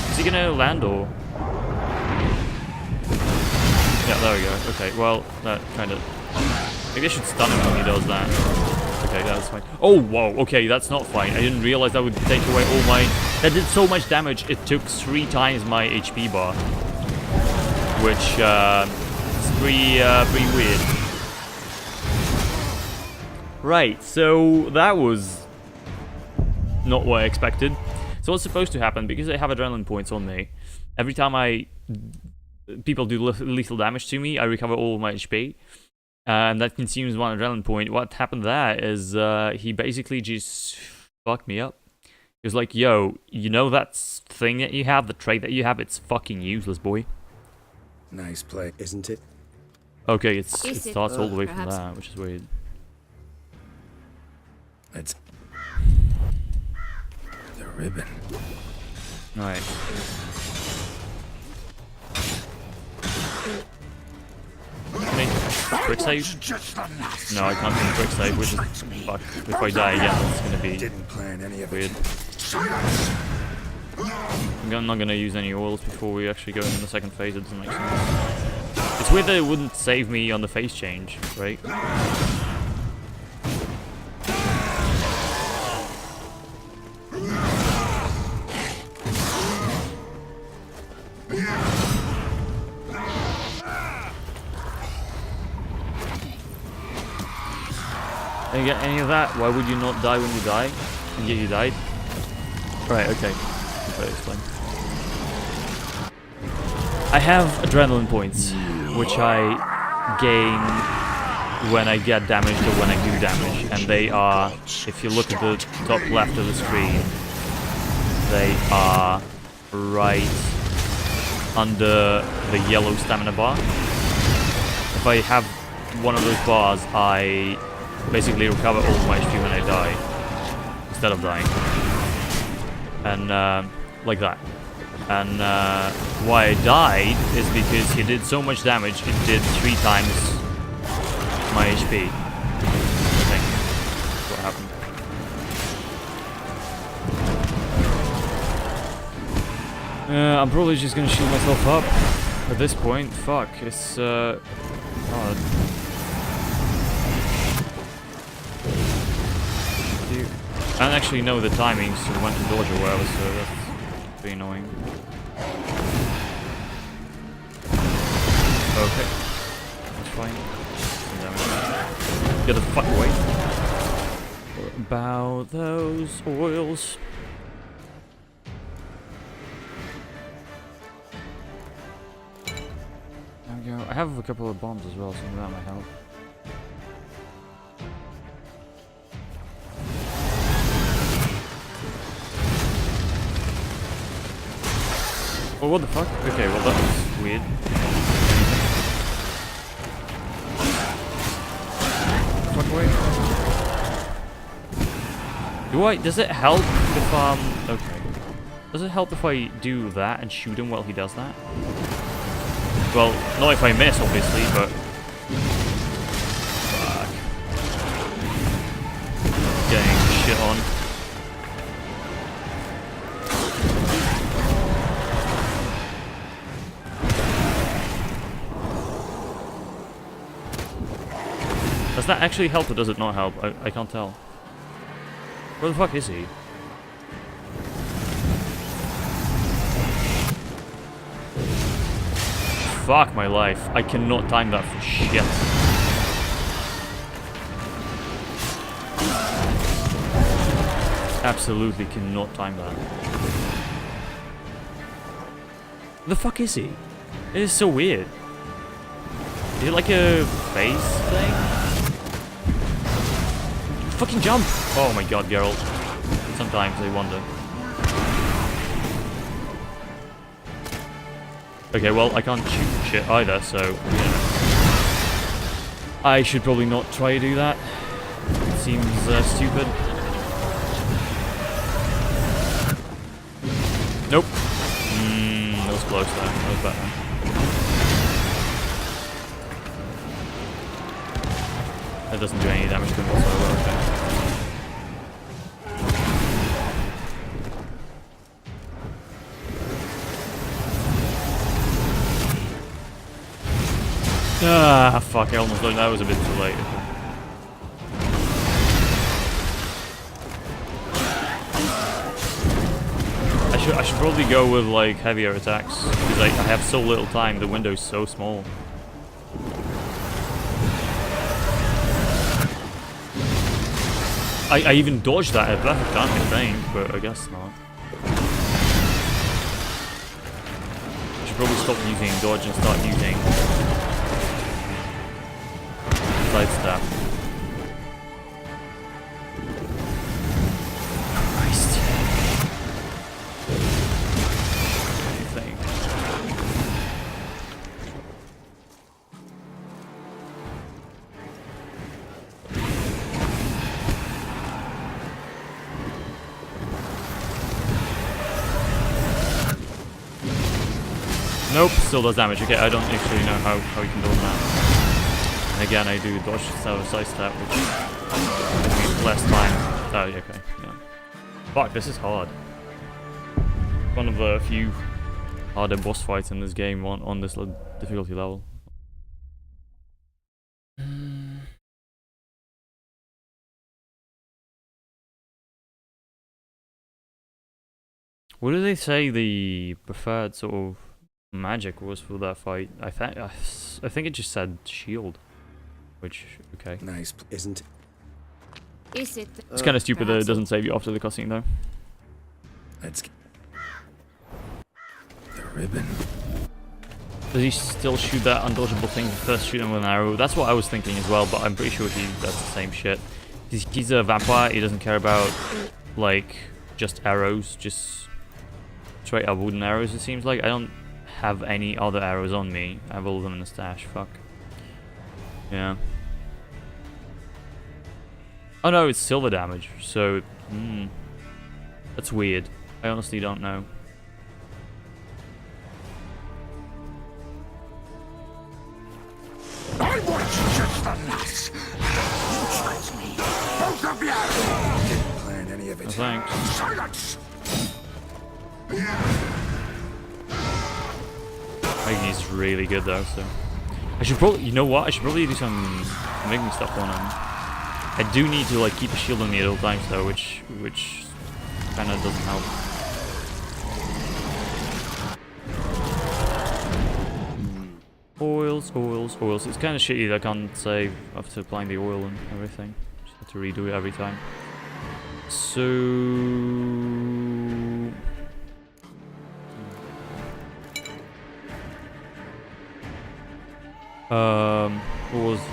Is he gonna land or? Yeah, there we go. Okay, well, that kind of... Maybe I should stun him when he does that. Okay, that's fine. Oh, whoa, okay, that's not fine. I didn't realize that would take away all my... That did so much damage, it took 3 times my HP bar. Which, is pretty weird. Right, so that was not what I expected. So what's supposed to happen, because I have adrenaline points on me, every time people do lethal damage to me, I recover all of my HP. And that consumes 1 adrenaline point. What happened there is he basically just fucked me up. He was like, yo, you know that thing that you have, the trait that you have, it's fucking useless, boy. Nice play, isn't it? Okay, it starts all the way from there, which is weird. It's... the ribbon. Alright. Quick save? No, I can't do quick save, which is fuck. If I die again, it's gonna be Didn't plan any of weird. I'm not gonna use any oils before we actually go into the second phase. It doesn't make sense. It's weird that it wouldn't save me on the phase change, right? Didn't get any of that. Why would you not die when you die? And yet you died? Right, okay. I'll try to explain. I have adrenaline points, which I gain when I get damaged or when I do damage. And they are, if you look at the top left of the screen, they are right under the yellow stamina bar. If I have one of those bars, I basically recover all my HP when I die, instead of dying. And like that. And why I died is because he did so much damage, it did 3 times my HP. I think that's what happened. I'm probably just gonna shoot myself up at this point. Fuck, it's hard. I don't actually know the timings of when to dodge or whatever, so that's pretty annoying. Okay, that's fine. Get the fuck away. What about those oils? There we go. I have a couple of bombs as well, so that might help. Oh, what the fuck? Okay, well that was weird. Fuck away. Does it help if, okay. Does it help if I do that and shoot him while he does that? Well, not if I miss, obviously, but... Fuck. Getting shit on. Does that actually help or does it not help? I can't tell. Where the fuck is he? Fuck my life. I cannot time that for shit. Absolutely cannot time that. Where the fuck is he? It is so weird. Is it like a face thing? Fucking jump! Oh my god, Geralt. Sometimes I wonder. Okay, well, I can't shoot shit either, so... yeah. I should probably not try to do that. It seems stupid. Nope. That was close though. That was better. That doesn't do any damage to him whatsoever, okay. Ah, fuck, I almost thought that was a bit too late. I should probably go with, like, heavier attacks, because I have so little time, the window's so small. I even dodged that at perfect time, I think, but I guess not. I should probably stop using dodge and start using sidestep. Christ. What do you think? Nope, still does damage. Okay, I don't actually know how you can do that. And again, I do dodge side step, which means less time. Oh, yeah, okay, yeah. Fuck, this is hard. One of the few harder boss fights in this game on this difficulty level. What do they say the preferred sort of magic was for that fight? I think it just said shield, which okay. Nice, Isn't it? Is it? It's kind of stupid that it doesn't save you after the cutscene though. let's the ribbon. Does he still shoot that undodgeable thing first shoot him with an arrow? That's what I was thinking as well, but I'm pretty sure that's the same shit. He's a vampire, he doesn't care about like just arrows, just straight up wooden arrows it seems like. I don't have any other arrows on me. I have all of them in the stash. Fuck. Yeah. Oh no, it's silver damage. So, that's weird. I honestly don't know. I want just the nuts. You tricked me. Both of you. Didn't plan any of it. No thanks. Silence. I think he's really good though, so. I should probably, you know what? I should probably do some make me stuff on him. I do need to like keep a shield on me at all times though, which kind of doesn't help. Oils. It's kind of shitty that I can't save after applying the oil and everything. Just have to redo it every time. So...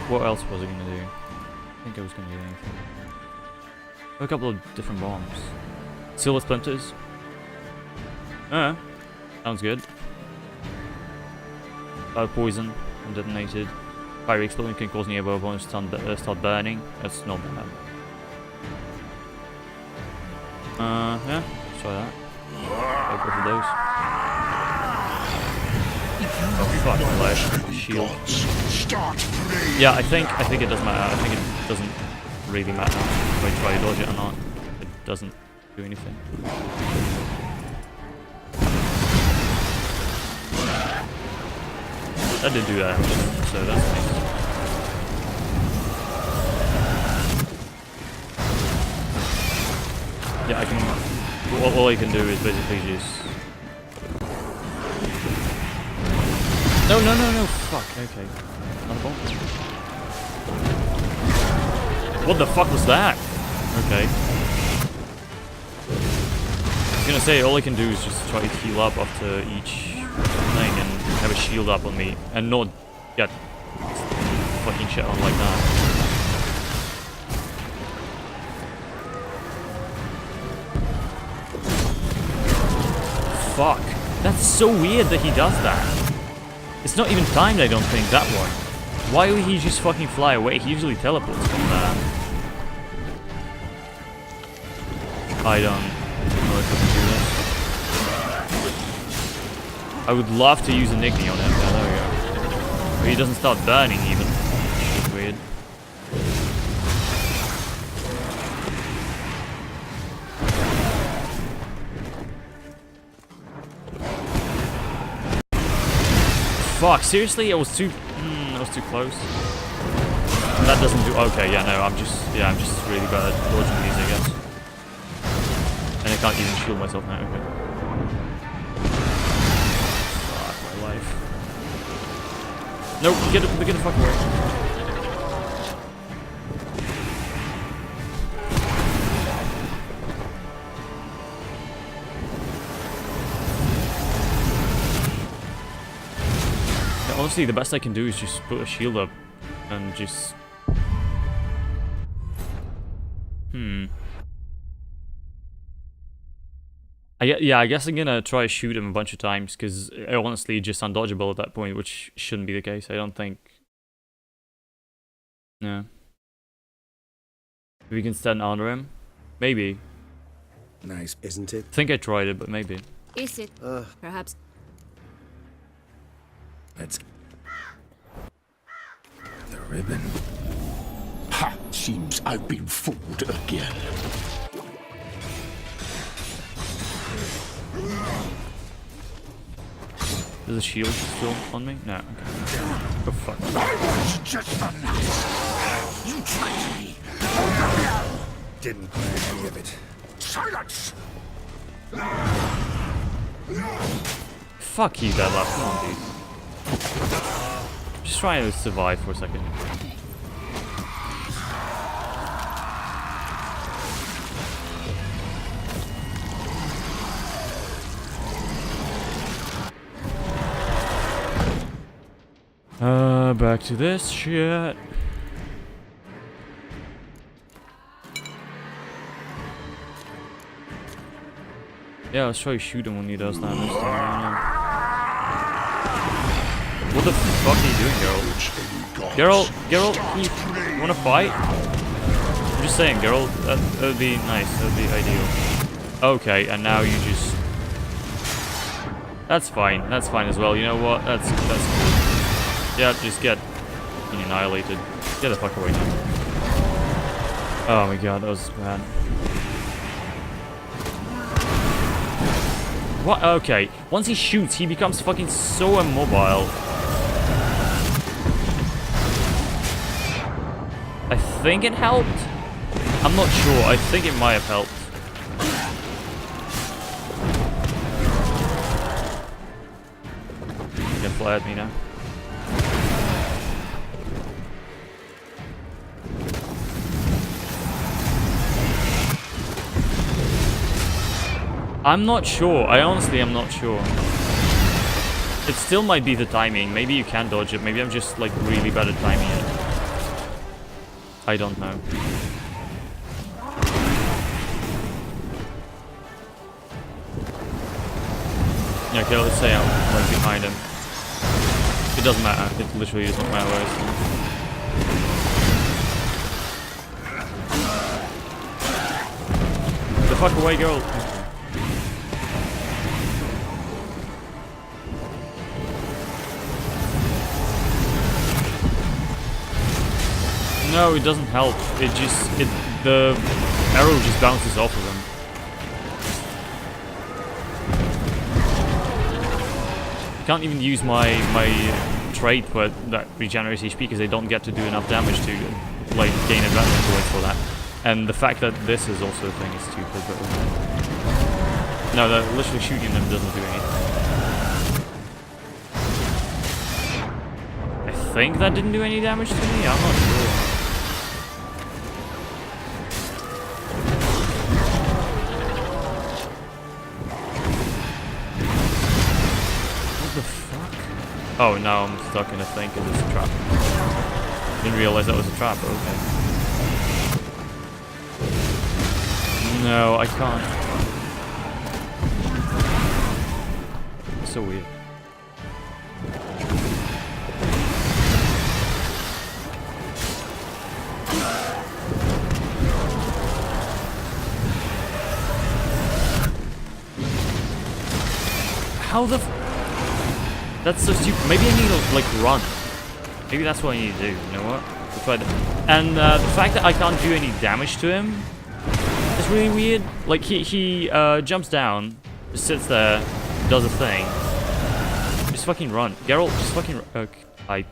what else was I gonna do? I think I was gonna do anything. A couple of different bombs. Silver splinters. Sounds good. Poison and detonated. Fiery explosion can cause nearby opponents to start burning. That's not bad. Yeah, let's try that. Go for those. Oh fuck my life. Shield. Yeah, I think it does matter. I think it doesn't really matter if I try to dodge it or not. It doesn't do anything. That did do that, so that's nice. Yeah, I can. All I can do is basically just. No! Fuck. Okay. Another bomb. What the fuck was that? Okay. I was gonna say all I can do is just try to heal up after each thing and have a shield up on me and not get fucking shit on like that. Fuck. That's so weird that he does that. It's not even timed, I don't think, that one. Why would he just fucking fly away? He usually teleports from there. I don't know if I can do this. I would love to use an Igni on him. Yeah, there we go. But he doesn't start burning even. Which is weird. Fuck, seriously? I was too close. That doesn't do. Okay, yeah, no, I'm just really bad at dodging these, I guess. And I can't even shield myself now. Okay. Fuck my life. Nope, get the fuck away. Honestly, the best I can do is just put a shield up and just... I guess I'm gonna try to shoot him a bunch of times, because honestly, just undodgeable at that point, which shouldn't be the case, I don't think. Yeah. If we can stand under him? Maybe. Nice, isn't it? I think I tried it, but maybe. Is it? Perhaps. Let's... The ribbon. Ha! Seems I've been fooled again. Is the shield still on me? No, okay. Oh fuck. I was just a nuts. You tricked me. Didn't plan any of it. Silence! Fuck you, Deadlock. Come on, dude. Just trying to survive for a second. Back to this shit. Yeah, let's try to shoot him when he does that this time. the fuck are you doing, Geralt? Geralt, you wanna fight? I'm just saying, Geralt, that would be nice, that would be ideal. Okay, and now you just... That's fine as well, you know what? That's cool. Yeah, just get annihilated. Get the fuck away now. Oh my god, that was bad. What? Okay. Once he shoots, he becomes fucking so immobile. I think it helped. I'm not sure. I think it might have helped. You can fly at me now. I'm not sure. I honestly am not sure. It still might be the timing. Maybe you can dodge it. Maybe I'm just like really bad at timing it. I don't know. Yeah, okay, let's say I'm like behind him. It doesn't matter. It literally doesn't matter where I stand. The fuck away, girl. No, it doesn't help. It just the arrow just bounces off of him. I can't even use my trait where that regenerates HP because they don't get to do enough damage to like gain advantage points for that. And the fact that this is also a thing is stupid. But no, literally shooting them doesn't do anything. I think that didn't do any damage to me. I'm not sure. Oh, now I'm stuck in a thing because it's a trap. Didn't realize that was a trap, but okay. No, I can't. It's so weird. How the That's so stupid. Maybe I need to, like, run. Maybe that's what I need to do, you know what? We'll try that. And the fact that I can't do any damage to him is really weird. Like, he jumps down, just sits there, does a thing. Just fucking run. Geralt, just fucking okay. I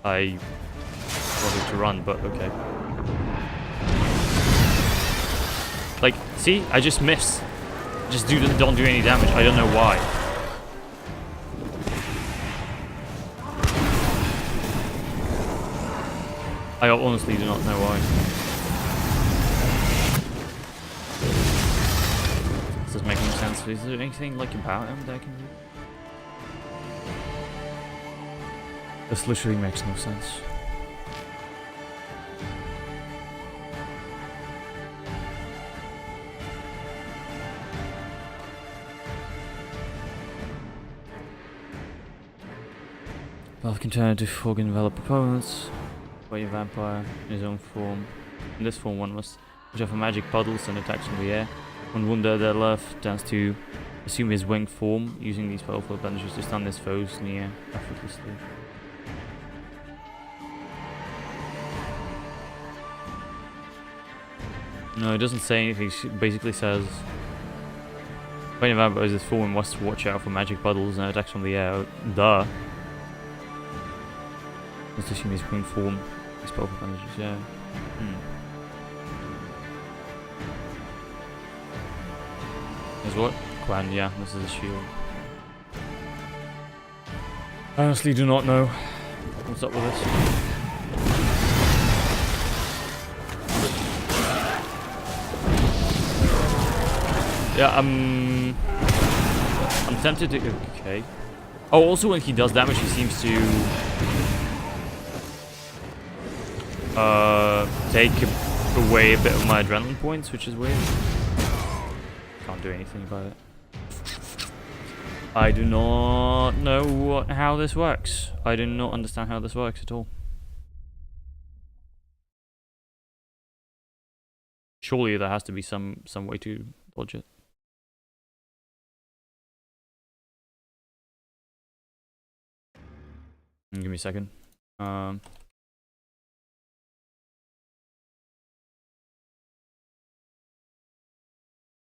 wanted to run, but okay. Like, see? I just miss. Just don't do any damage. I don't know why. I honestly do not know why. This doesn't make any sense. Is there anything like about him that I can do? This literally makes no sense. Valve can turn into fog and envelop opponents. By a vampire in his own form. In this form, one must watch out for magic puddles and attacks from the air. When wounded, their left turns to assume his winged form, using these powerful appendages to stun his foes in the air effortlessly. No, it doesn't say anything. It basically says when a vampire is his form, must watch out for magic puddles and attacks from the air. Duh. Must assume his winged form. Powerful appendages, yeah. Is what? Quan, yeah, this is a shield. I honestly do not know what's up with this. Yeah, I'm tempted to... Okay. Oh, also when he does damage, he seems to... take away a bit of my adrenaline points, which is weird. Can't do anything about it. I do not know how this works. I do not understand how this works at all. Surely there has to be some way to dodge it. Give me a second.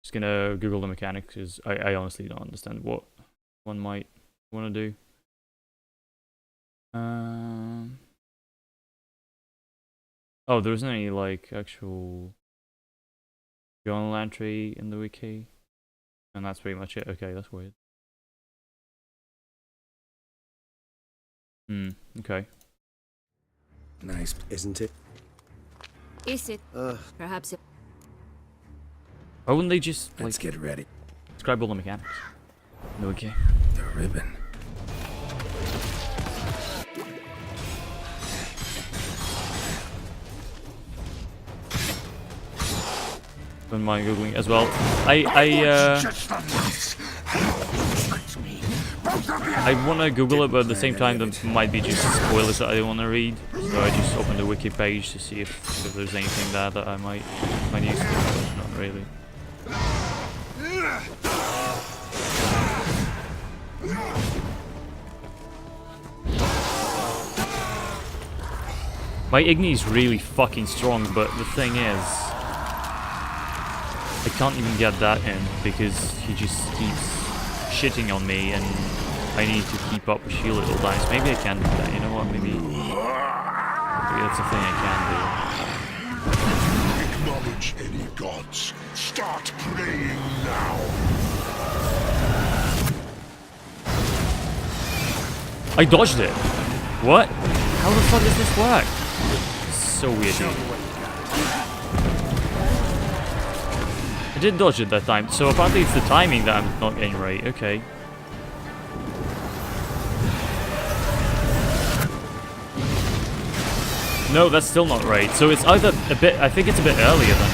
Just gonna Google the mechanics because I honestly don't understand what one might want to do. Oh, there isn't any like actual journal entry in the wiki, and that's pretty much it. Okay, that's weird. Okay. Nice, isn't it? Is it? Perhaps it... Why wouldn't they just like Let's get ready. describe all the mechanics? No, okay. The ribbon. Don't mind googling as well. I want to Google it, but at the same time, there might be just spoilers that I don't want to read. So I just opened the wiki page to see if there's anything there that I might use. Not really. My Igni is really fucking strong, but the thing is, I can't even get that in because he just keeps shitting on me and I need to keep up with shield at all times. Maybe I can do that, you know what, maybe that's a thing I can do. Acknowledge any gods. Start praying now. I dodged it! What? How the fuck does this work? So weird, dude. I did dodge it that time, so apparently it's the timing that I'm not getting right, okay. No, that's still not right. So it's either a bit, I think it's a bit earlier than...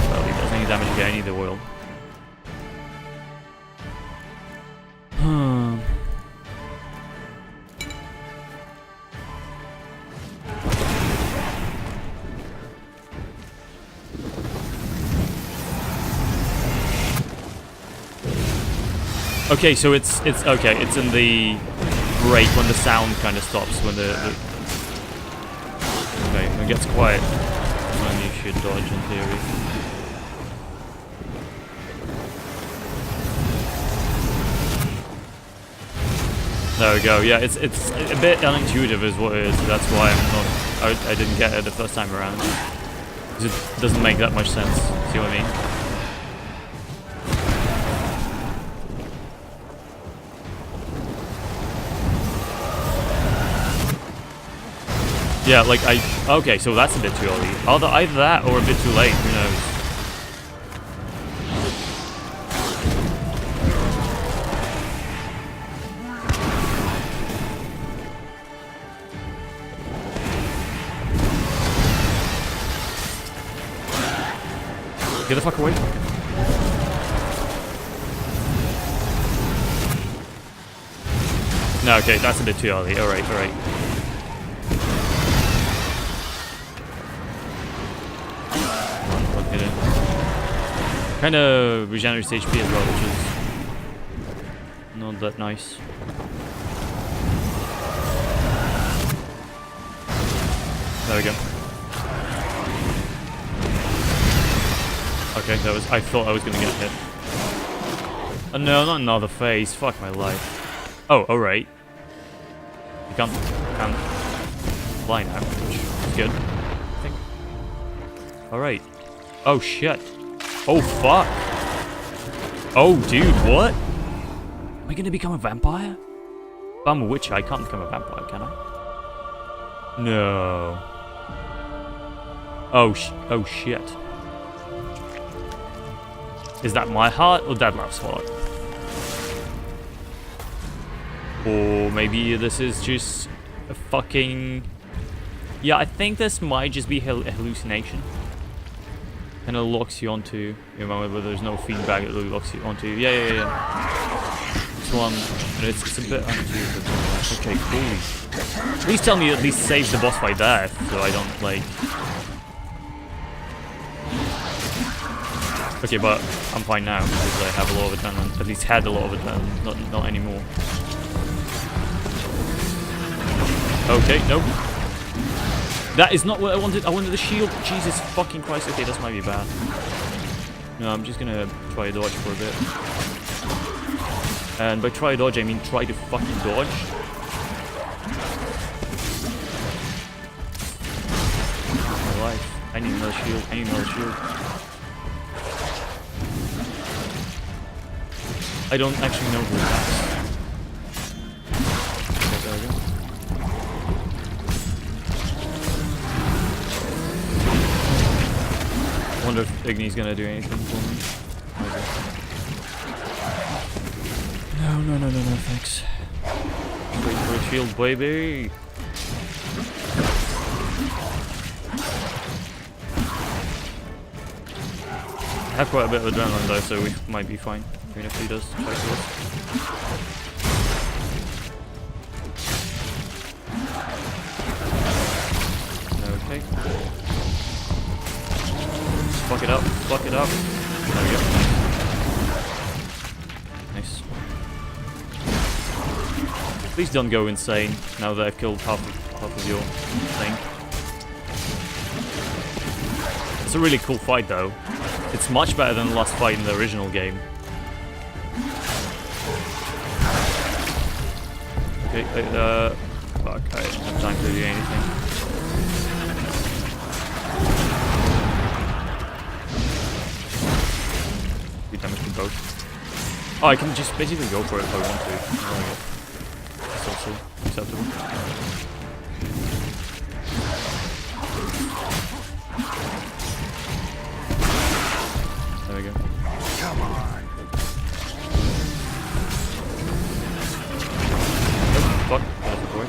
Well, he does any damage again, I need the oil. Okay, so it's okay. It's in the break when the sound kind of stops. When the okay, when it gets quiet, when you should dodge in theory. There we go. Yeah, it's a bit unintuitive, is what it is. That's why I didn't get it the first time around. Because it doesn't make that much sense. See what I mean? Yeah, like okay, so that's a bit too early. Either that or a bit too late, who knows. Get the fuck away. No, okay, that's a bit too early. Alright, alright. Kind of regenerates HP as well, which is not that nice. There we go. Okay, I thought I was gonna get hit. Oh no, not another phase. Fuck my life. Oh, alright. You can't fly now, which is good, I think. Alright. Oh shit. Oh fuck! Oh dude, what? Am I gonna become a vampire? If I'm a witcher, I can't become a vampire, can I? No. Oh shit. Is that my heart or Dadlav's heart? Or maybe this is just a fucking... Yeah, I think this might just be a hallucination. kind of locks you onto. You know, where there's no feedback, it really locks you onto. Yeah. This one, it's a bit unintuitive. Okay, cool. Please tell me at least save the boss fight there, so I don't like. Okay, but I'm fine now because I have a lot of adrenaline. At least had a lot of adrenaline, not anymore. Okay, nope. That is not what I wanted. I wanted the shield. Jesus fucking Christ. Okay, this might be bad. No, I'm just gonna try a dodge for a bit. And by try a dodge, I mean try to fucking dodge. My life. I need another shield. I need another shield. I don't actually know who attacks. Okay, there we go. I wonder if Igni's gonna do anything for me. No, thanks. Wait for a shield, baby! I have quite a bit of adrenaline though, so we might be fine. Even if he does fight to us. Okay. Fuck it up, fuck it up. There we go. Nice. Please don't go insane now that I've killed half of your thing. It's a really cool fight though. It's much better than the last fight in the original game. Okay, fuck, I don't have time to do anything. Do damage to both. Oh, I can just basically go for it if I want to. That's also acceptable. There we go. Come on. Fuck, that's the boy.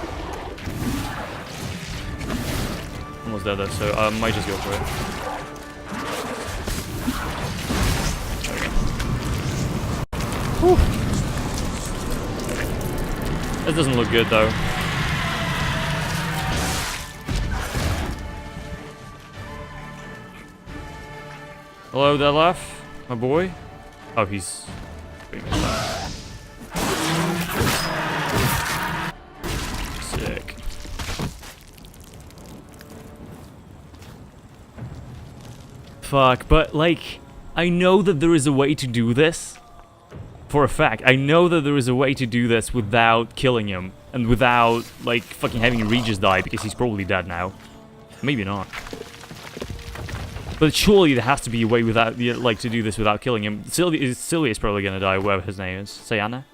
Almost dead though, so I might just go for it. Whew. This doesn't look good though. Hello, Delaf, my boy. Oh, he's pretty much done. Sick. Fuck, but like, I know that there is a way to do this. For a fact, I know that there is a way to do this without killing him. And without, like, fucking having Regis die, because he's probably dead now. Maybe not. But surely there has to be a way without, like, to do this without killing him. Sylvia's probably gonna die, whoever his name is. Sayana?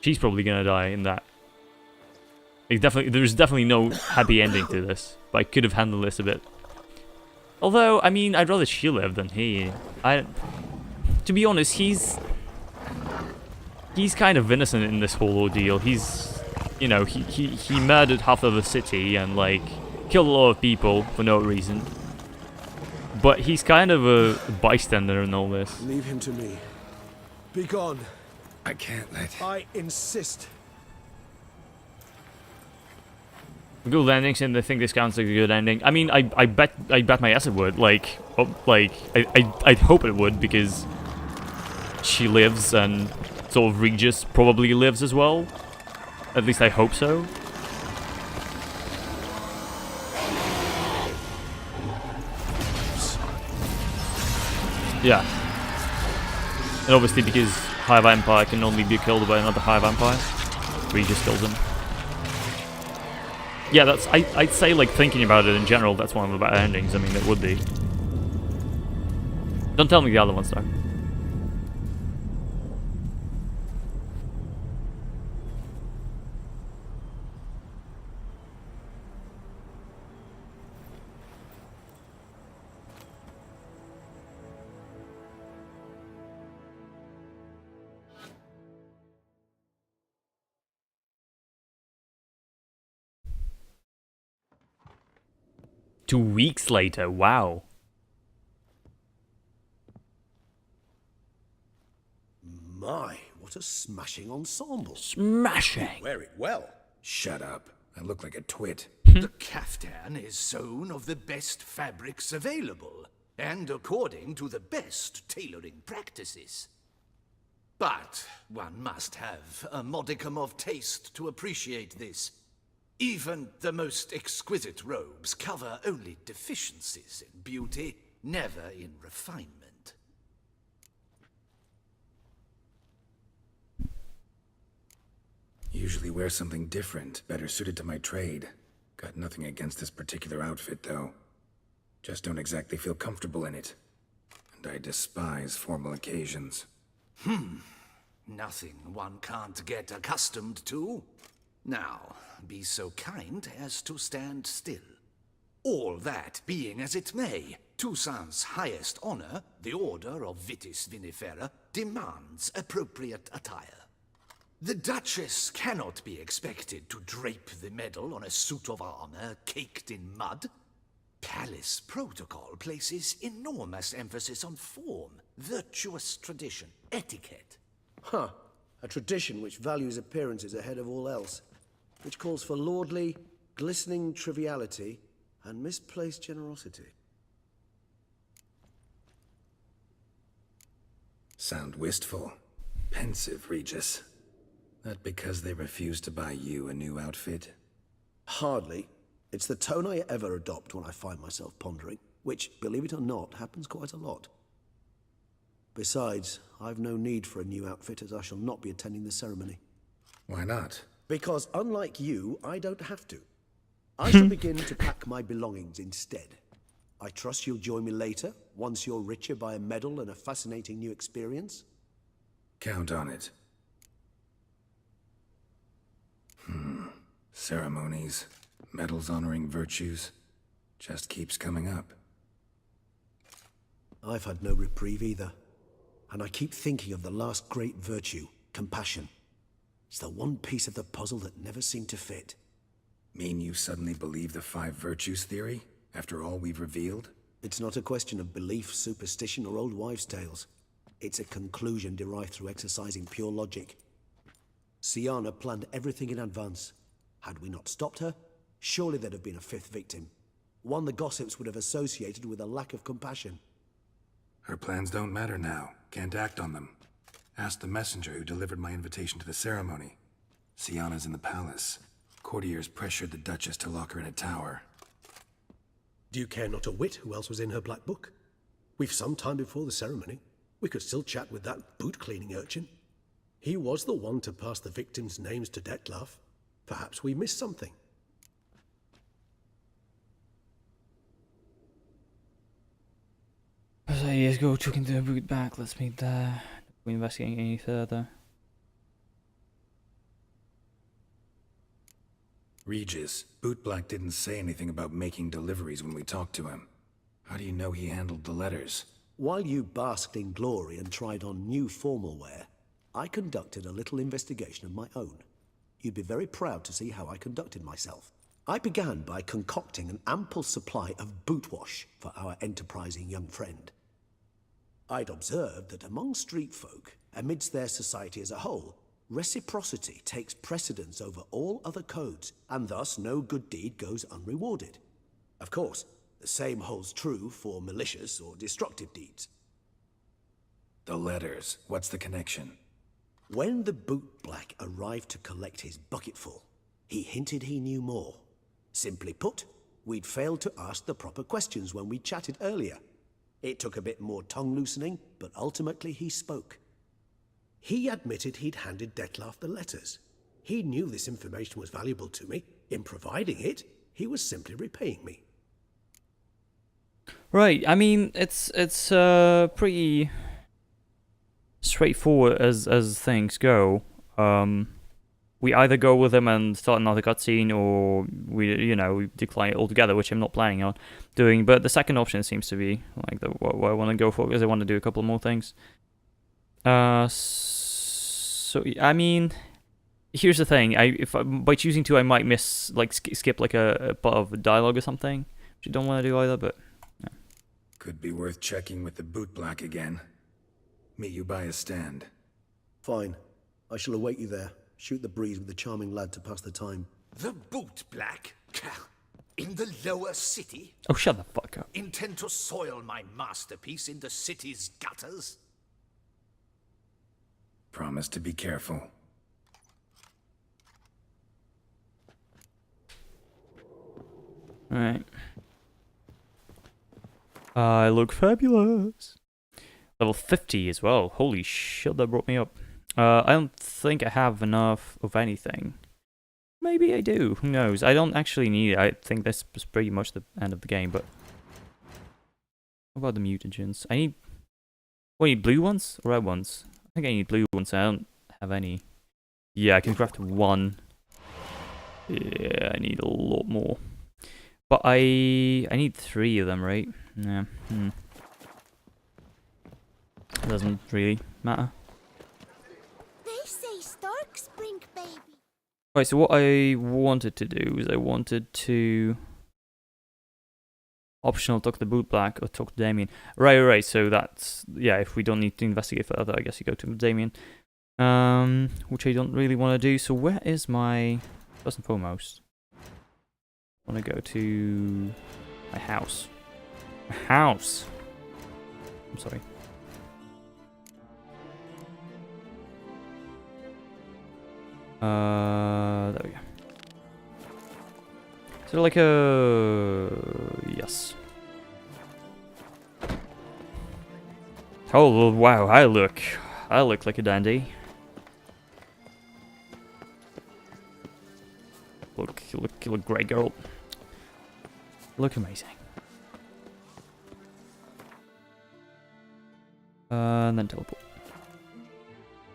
She's probably gonna die in that. There's definitely no happy ending to this. But I could have handled this a bit. Although, I mean, I'd rather she live than he. To be honest, he's kind of innocent in this whole ordeal. He's, you know, he murdered half of the city and, like, killed a lot of people for no reason. But he's kind of a bystander in all this. Leave him to me. Be gone. I can't let... I insist. Good endings, and I think this counts like a good ending. I mean, I bet my ass it would. Like, I'd hope it would, because she lives, and sort of Regis probably lives as well. At least I hope so. Yeah. And obviously because High Vampire can only be killed by another High Vampire, Regis kills him. Yeah, that's, I'd say, like, thinking about it in general, that's one of the better endings. I mean, it would be. Don't tell me the other ones, though. Two weeks later, wow. My, what a smashing ensemble. Smashing. Wear it well. Shut up. I look like a twit. The caftan is sewn of the best fabrics available, and according to the best tailoring practices. But one must have a modicum of taste to appreciate this. Even the most exquisite robes cover only deficiencies in beauty, never in refinement. Usually wear something different, better suited to my trade. Got nothing against this particular outfit, though. Just don't exactly feel comfortable in it. And I despise formal occasions. Nothing one can't get accustomed to. Now, be so kind as to stand still. All that being as it may, Toussaint's highest honor, the Order of Vitis Vinifera, demands appropriate attire. The Duchess cannot be expected to drape the medal on a suit of armor caked in mud. Palace protocol places enormous emphasis on form, virtuous tradition, etiquette. Huh. A tradition which values appearances ahead of all else. Which calls for lordly, glistening triviality and misplaced generosity. Sound wistful. Pensive, Regis. That because they refuse to buy you a new outfit? Hardly. It's the tone I ever adopt when I find myself pondering, which, believe it or not, happens quite a lot. Besides, I've no need for a new outfit as I shall not be attending the ceremony. Why not? Because unlike you, I don't have to. I shall begin to pack my belongings instead. I trust you'll join me later, once you're richer by a medal and a fascinating new experience. Count on it. Ceremonies, medals honoring virtues, just keeps coming up. I've had no reprieve either. And I keep thinking of the last great virtue, compassion. It's the one piece of the puzzle that never seemed to fit. Mean you suddenly believe the 5 virtues theory, after all we've revealed? It's not a question of belief, superstition, or old wives' tales. It's a conclusion derived through exercising pure logic. Siana planned everything in advance. Had we not stopped her, surely there'd have been a 5th victim. One the gossips would have associated with a lack of compassion. Her plans don't matter now. Can't act on them. Ask the messenger who delivered my invitation to the ceremony. Siana's in the palace. Courtiers pressured the Duchess to lock her in a tower. Do you care not a whit who else was in her black book? We've some time before the ceremony. We could still chat with that boot-cleaning urchin. He was the one to pass the victims' names to Dettlaff. Perhaps we missed something. So yes, go check into the boot back. Let's meet there. We're investigating any further. Regis, Bootblack didn't say anything about making deliveries when we talked to him. How do you know he handled the letters? While you basked in glory and tried on new formal wear, I conducted a little investigation of my own. You'd be very proud to see how I conducted myself. I began by concocting an ample supply of boot wash for our enterprising young friend. I'd observed that among street folk, amidst their society as a whole, reciprocity takes precedence over all other codes, and thus no good deed goes unrewarded. Of course, the same holds true for malicious or destructive deeds. The letters. What's the connection? When the bootblack arrived to collect his bucketful, he hinted he knew more. Simply put, we'd failed to ask the proper questions when we chatted earlier. It took a bit more tongue-loosening, but ultimately he spoke. He admitted he'd handed Dettlaff the letters. He knew this information was valuable to me. In providing it, he was simply repaying me. Right. I mean, it's pretty straightforward as things go. We either go with him and start another cutscene, or we decline it altogether, which I'm not planning on doing. But the second option seems to be like what I want to go for, because I want to do a couple more things. So I mean, here's the thing: by choosing to, I might miss skip like a part of the dialogue or something, which I don't want to do either. But yeah. Could be worth checking with the bootblack again. Meet you by a stand. Fine. I shall await you there. Shoot the breeze with the charming lad to pass the time. The boot black? In the lower city? Oh, shut the fuck up. Intend to soil my masterpiece in the city's gutters? Promise to be careful. Alright. I look fabulous. Level 50 as well. Holy shit, that brought me up. I don't think I have enough of anything. Maybe I do. Who knows? I don't actually need it. I think this is pretty much the end of the game, but... What about the mutagens? I need... What, I need blue ones or red ones? I think I need blue ones. I don't have any. Yeah, I can craft one. Yeah, I need a lot more. But I need 3 of them, right? Yeah. Doesn't really matter. They say storks bring baby. Right, so what I wanted to do is I wanted to optional talk to Boot Black or talk to Damien. Right, so that's, yeah, if we don't need to investigate further, I guess you go to Damien. Which I don't really want to do. So where is my, first and foremost, I want to go to my house. My house! I'm sorry. There we go. So like a... Yes. Oh, wow, I look like a dandy. You look great, girl. Look amazing. And then teleport.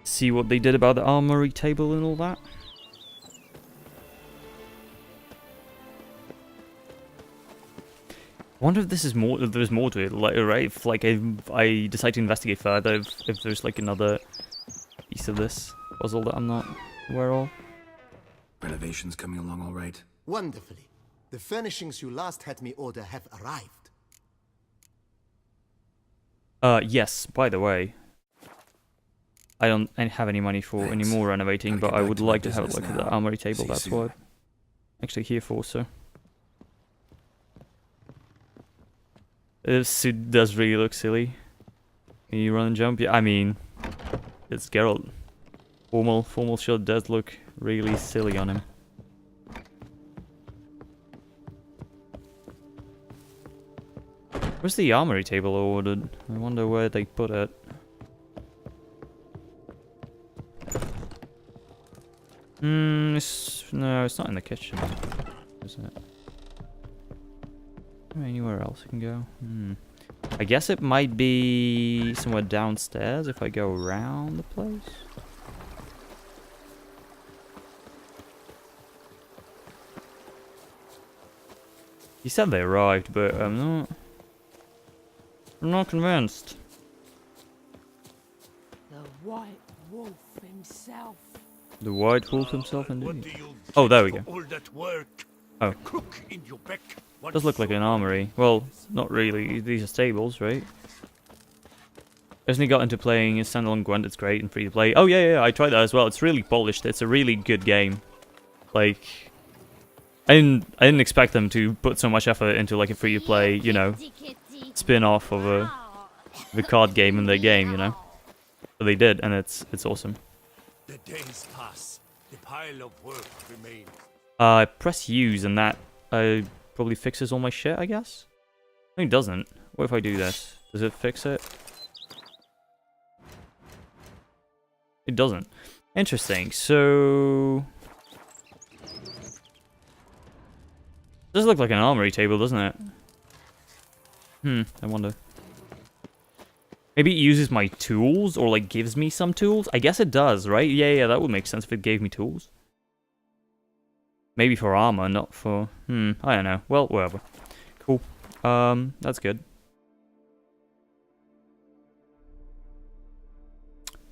See what they did about the armory table and all that. I wonder if this is more. If there's more to it, like, right? If like I decide to investigate further, if there's like another piece of this puzzle that I'm not aware of. Renovations coming along all right? Wonderfully. The furnishings you last had me order have arrived. Yes. By the way, I don't have any money for any more renovating, but I would like to have a look at the armory table. That's what I'm actually here for. So. This suit does really look silly. Can you run and jump? Yeah, I mean, it's Geralt. Formal shirt does look really silly on him. Where's the armory table I ordered? I wonder where they put it. No, it's not in the kitchen, is it? Anywhere else I can go? I guess it might be somewhere downstairs if I go around the place. He said they arrived, but I'm not convinced. The White Wolf himself. The White Wolf himself, What indeed. do you Oh, there we get go. for all that work? Oh. A cook in your beck. Does look like an armory. Well, not really. These are stables, right? Recently got into playing standalone Gwent. It's great and free to play. Oh yeah, I tried that as well. It's really polished. It's a really good game. Like, I didn't expect them to put so much effort into like a free to play, you know, spin-off of the card game in their game, you know. But they did, and it's awesome. The days pass. The pile of work remains. I press use, and that probably fixes all my shit, I guess. No, it doesn't. What if I do this? Does it fix it? It doesn't. Interesting. So does look like an armory table, doesn't it? I wonder. Maybe it uses my tools, or like gives me some tools? I guess it does, right? Yeah, that would make sense if it gave me tools. Maybe for armor, not for... I don't know. Well, whatever. Cool. That's good.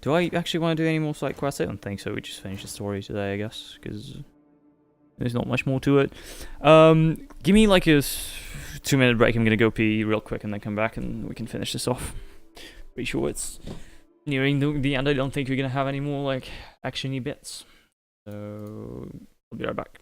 Do I actually want to do any more side quests? I don't think so. We just finished the story today, I guess, because there's not much more to it. Give me like a 2-minute break. I'm going to go pee real quick and then come back and we can finish this off. Pretty sure it's nearing the end. I don't think we're gonna have any more like actiony bits. So I'll be right back.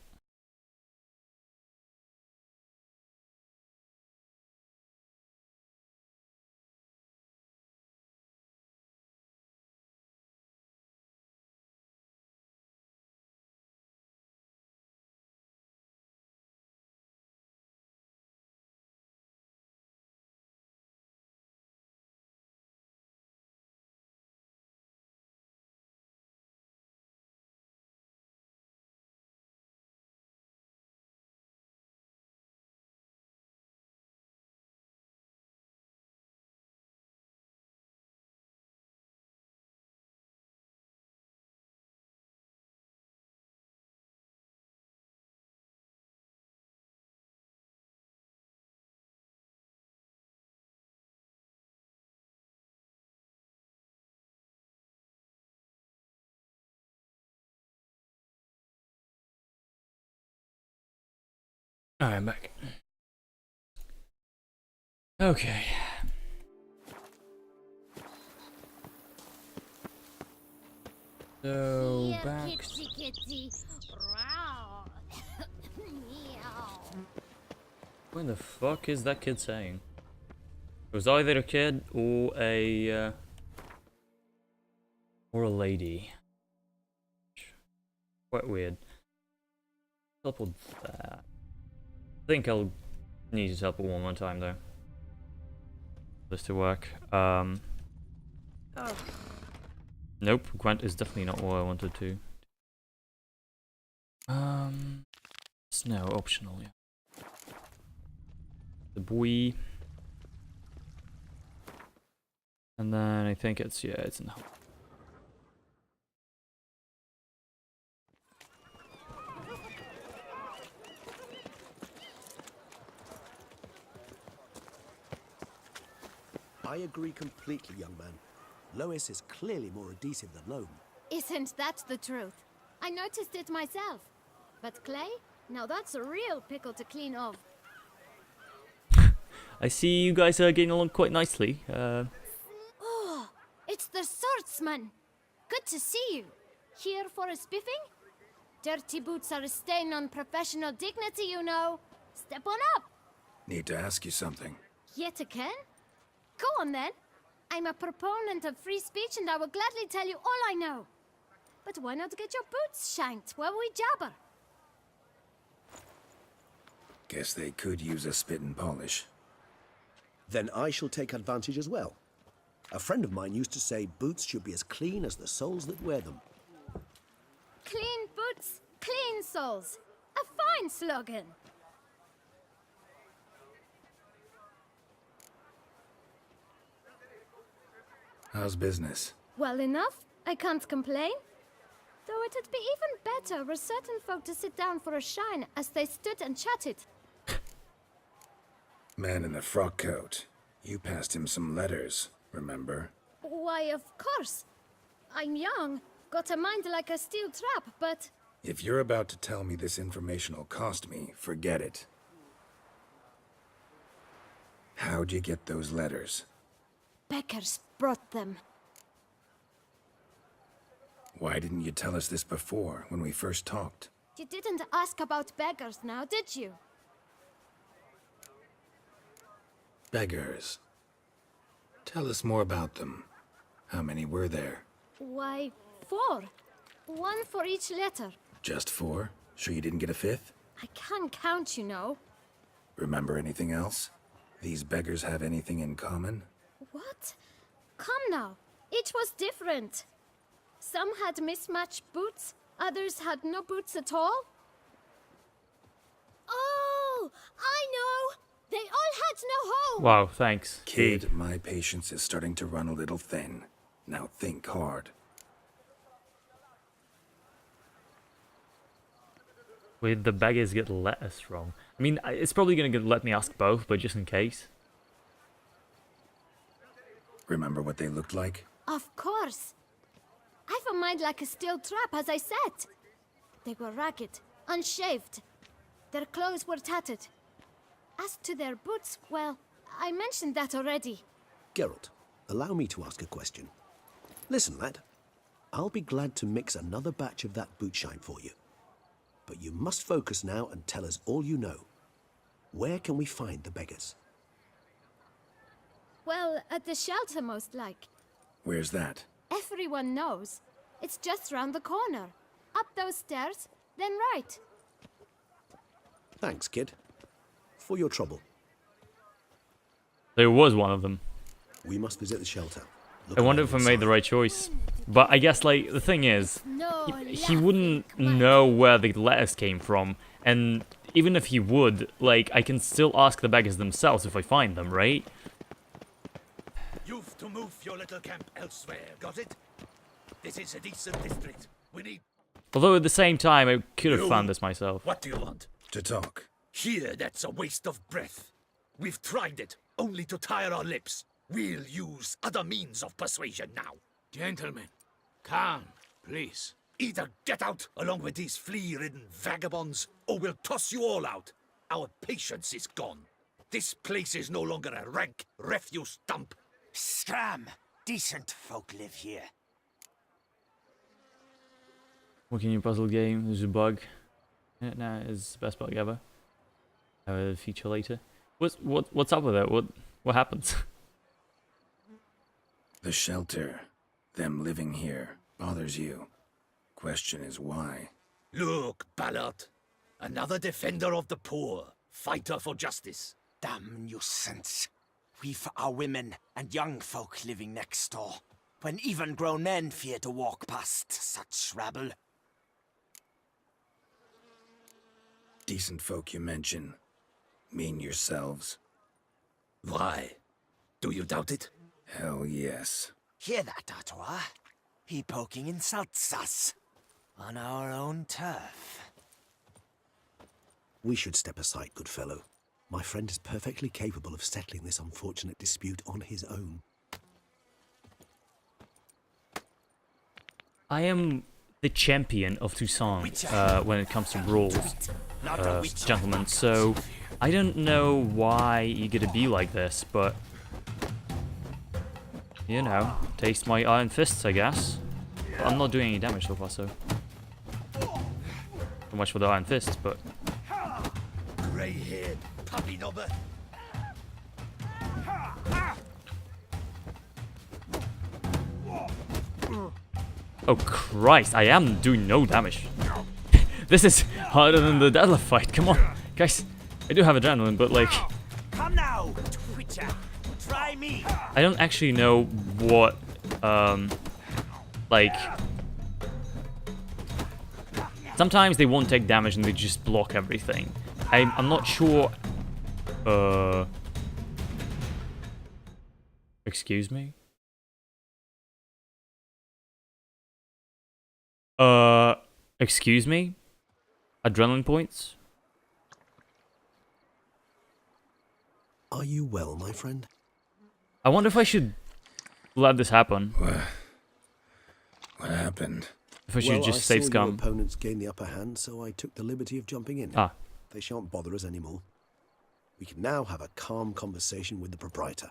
Alright, I'm back. Okay. So back. Kitty, kitty. Row. Meow. What the fuck is that kid saying? It was either a kid or a lady. Quite weird. Teleport that. I think I'll need to teleport one more time though. For this to work. Nope, Gwent is definitely not what I wanted to. Snow optional, yeah. The boy. And then I think it's it's in the home. I agree completely, young man. Lois is clearly more adhesive than loam. Isn't that the truth? I noticed it myself. But clay? Now that's a real pickle to clean off. I see you guys are getting along quite nicely. Oh, it's the swordsman. Good to see you. Here for a spiffing? Dirty boots are a stain on professional dignity, you know. Step on up. Need to ask you something. Yet again? Go on then. I'm a proponent of free speech and I will gladly tell you all I know. But why not get your boots shanked while we jabber? Guess they could use a spit and polish. Then I shall take advantage as well. A friend of mine used to say boots should be as clean as the soles that wear them. Clean boots, clean soles. A fine slogan. How's business? Well enough, I can't complain. Though it'd be even better were certain folk to sit down for a shine as they stood and chatted. Man in the frock coat. You passed him some letters, remember? Why, of course. I'm young, got a mind like a steel trap, but... If you're about to tell me this information will cost me, forget it. How'd you get those letters? Beggars brought them. Why didn't you tell us this before, when we first talked? You didn't ask about beggars now, did you? Beggars. Tell us more about them. How many were there? Why, 4. 1 for each letter. Just 4? Sure you didn't get a 5th? I can't count, you know. Remember anything else? These beggars have anything in common? What? Come now. Each was different. Some had mismatched boots, others had no boots at all. Oh, I know! They all had no home! Wow, thanks. Kid, my patience is starting to run a little thin. Now think hard. With the beggars get letters wrong. I mean, it's probably gonna let me ask both, but just in case. Remember what they looked like? Of course. I've a mind like a steel trap, as I said. They were ragged, unshaved. Their clothes were tattered. As to their boots, well, I mentioned that already. Geralt, allow me to ask a question. Listen, lad. I'll be glad to mix another batch of that bootshine for you. But you must focus now and tell us all you know. Where can we find the beggars? Well, at the shelter, most like. Where's that? Everyone knows. It's just round the corner. Up those stairs, then right. Thanks, kid. For your trouble. There was one of them. We must visit the shelter. I wonder if I made the right choice. But I guess, like, the thing is, he wouldn't know where the letters came from. And even if he would, like, I can still ask the beggars themselves if I find them, right? You've to move your little camp elsewhere, got it? This is a decent district. We need... Although at the same time, I could have found this myself. What do you want? To talk. Here, that's a waste of breath. We've tried it, only to tire our lips. We'll use other means of persuasion now. Gentlemen, calm, please. Either get out along with these flea-ridden vagabonds, or we'll toss you all out. Our patience is gone. This place is no longer a rank refuse dump. Scram! Decent folk live here. Working your puzzle game, there's a bug. Yeah, nah, it's the best bug ever. Have a feature later. What's up with it? What happens? The shelter, them living here, bothers you. Question is why? Look, Ballard. Another defender of the poor. Fighter for justice. Damn nuisance. We've our women and young folk living next door, when even grown men fear to walk past such rabble. Decent folk you mention. Mean yourselves? Why? Do you doubt it? Hell yes. Hear that, Artois? He poking insults us. On our own turf. We should step aside, good fellow. My friend is perfectly capable of settling this unfortunate dispute on his own. I am the champion of Toussaint when it comes to brawls, gentlemen, so I don't know why you're gonna be like this, but you know, taste my iron fists, I guess. But I'm not doing any damage so far, so not much for the iron fists, but Grey-haired puppy knobber. oh Christ, I am doing no damage. This is harder than the deadlift fight. Come on, guys. I do have adrenaline, but like, Come now, Twitcher. Try me. I don't actually know what, like, sometimes they won't take damage and they just block everything. I'm not sure, excuse me? Excuse me? Adrenaline points? Are you well, my friend? I wonder if I should let this happen. What happened? If I should just save Your scum. opponents gained the upper hand, so I took the liberty of jumping in. Ah. They shan't bother us anymore. We can now have a calm conversation with the proprietor.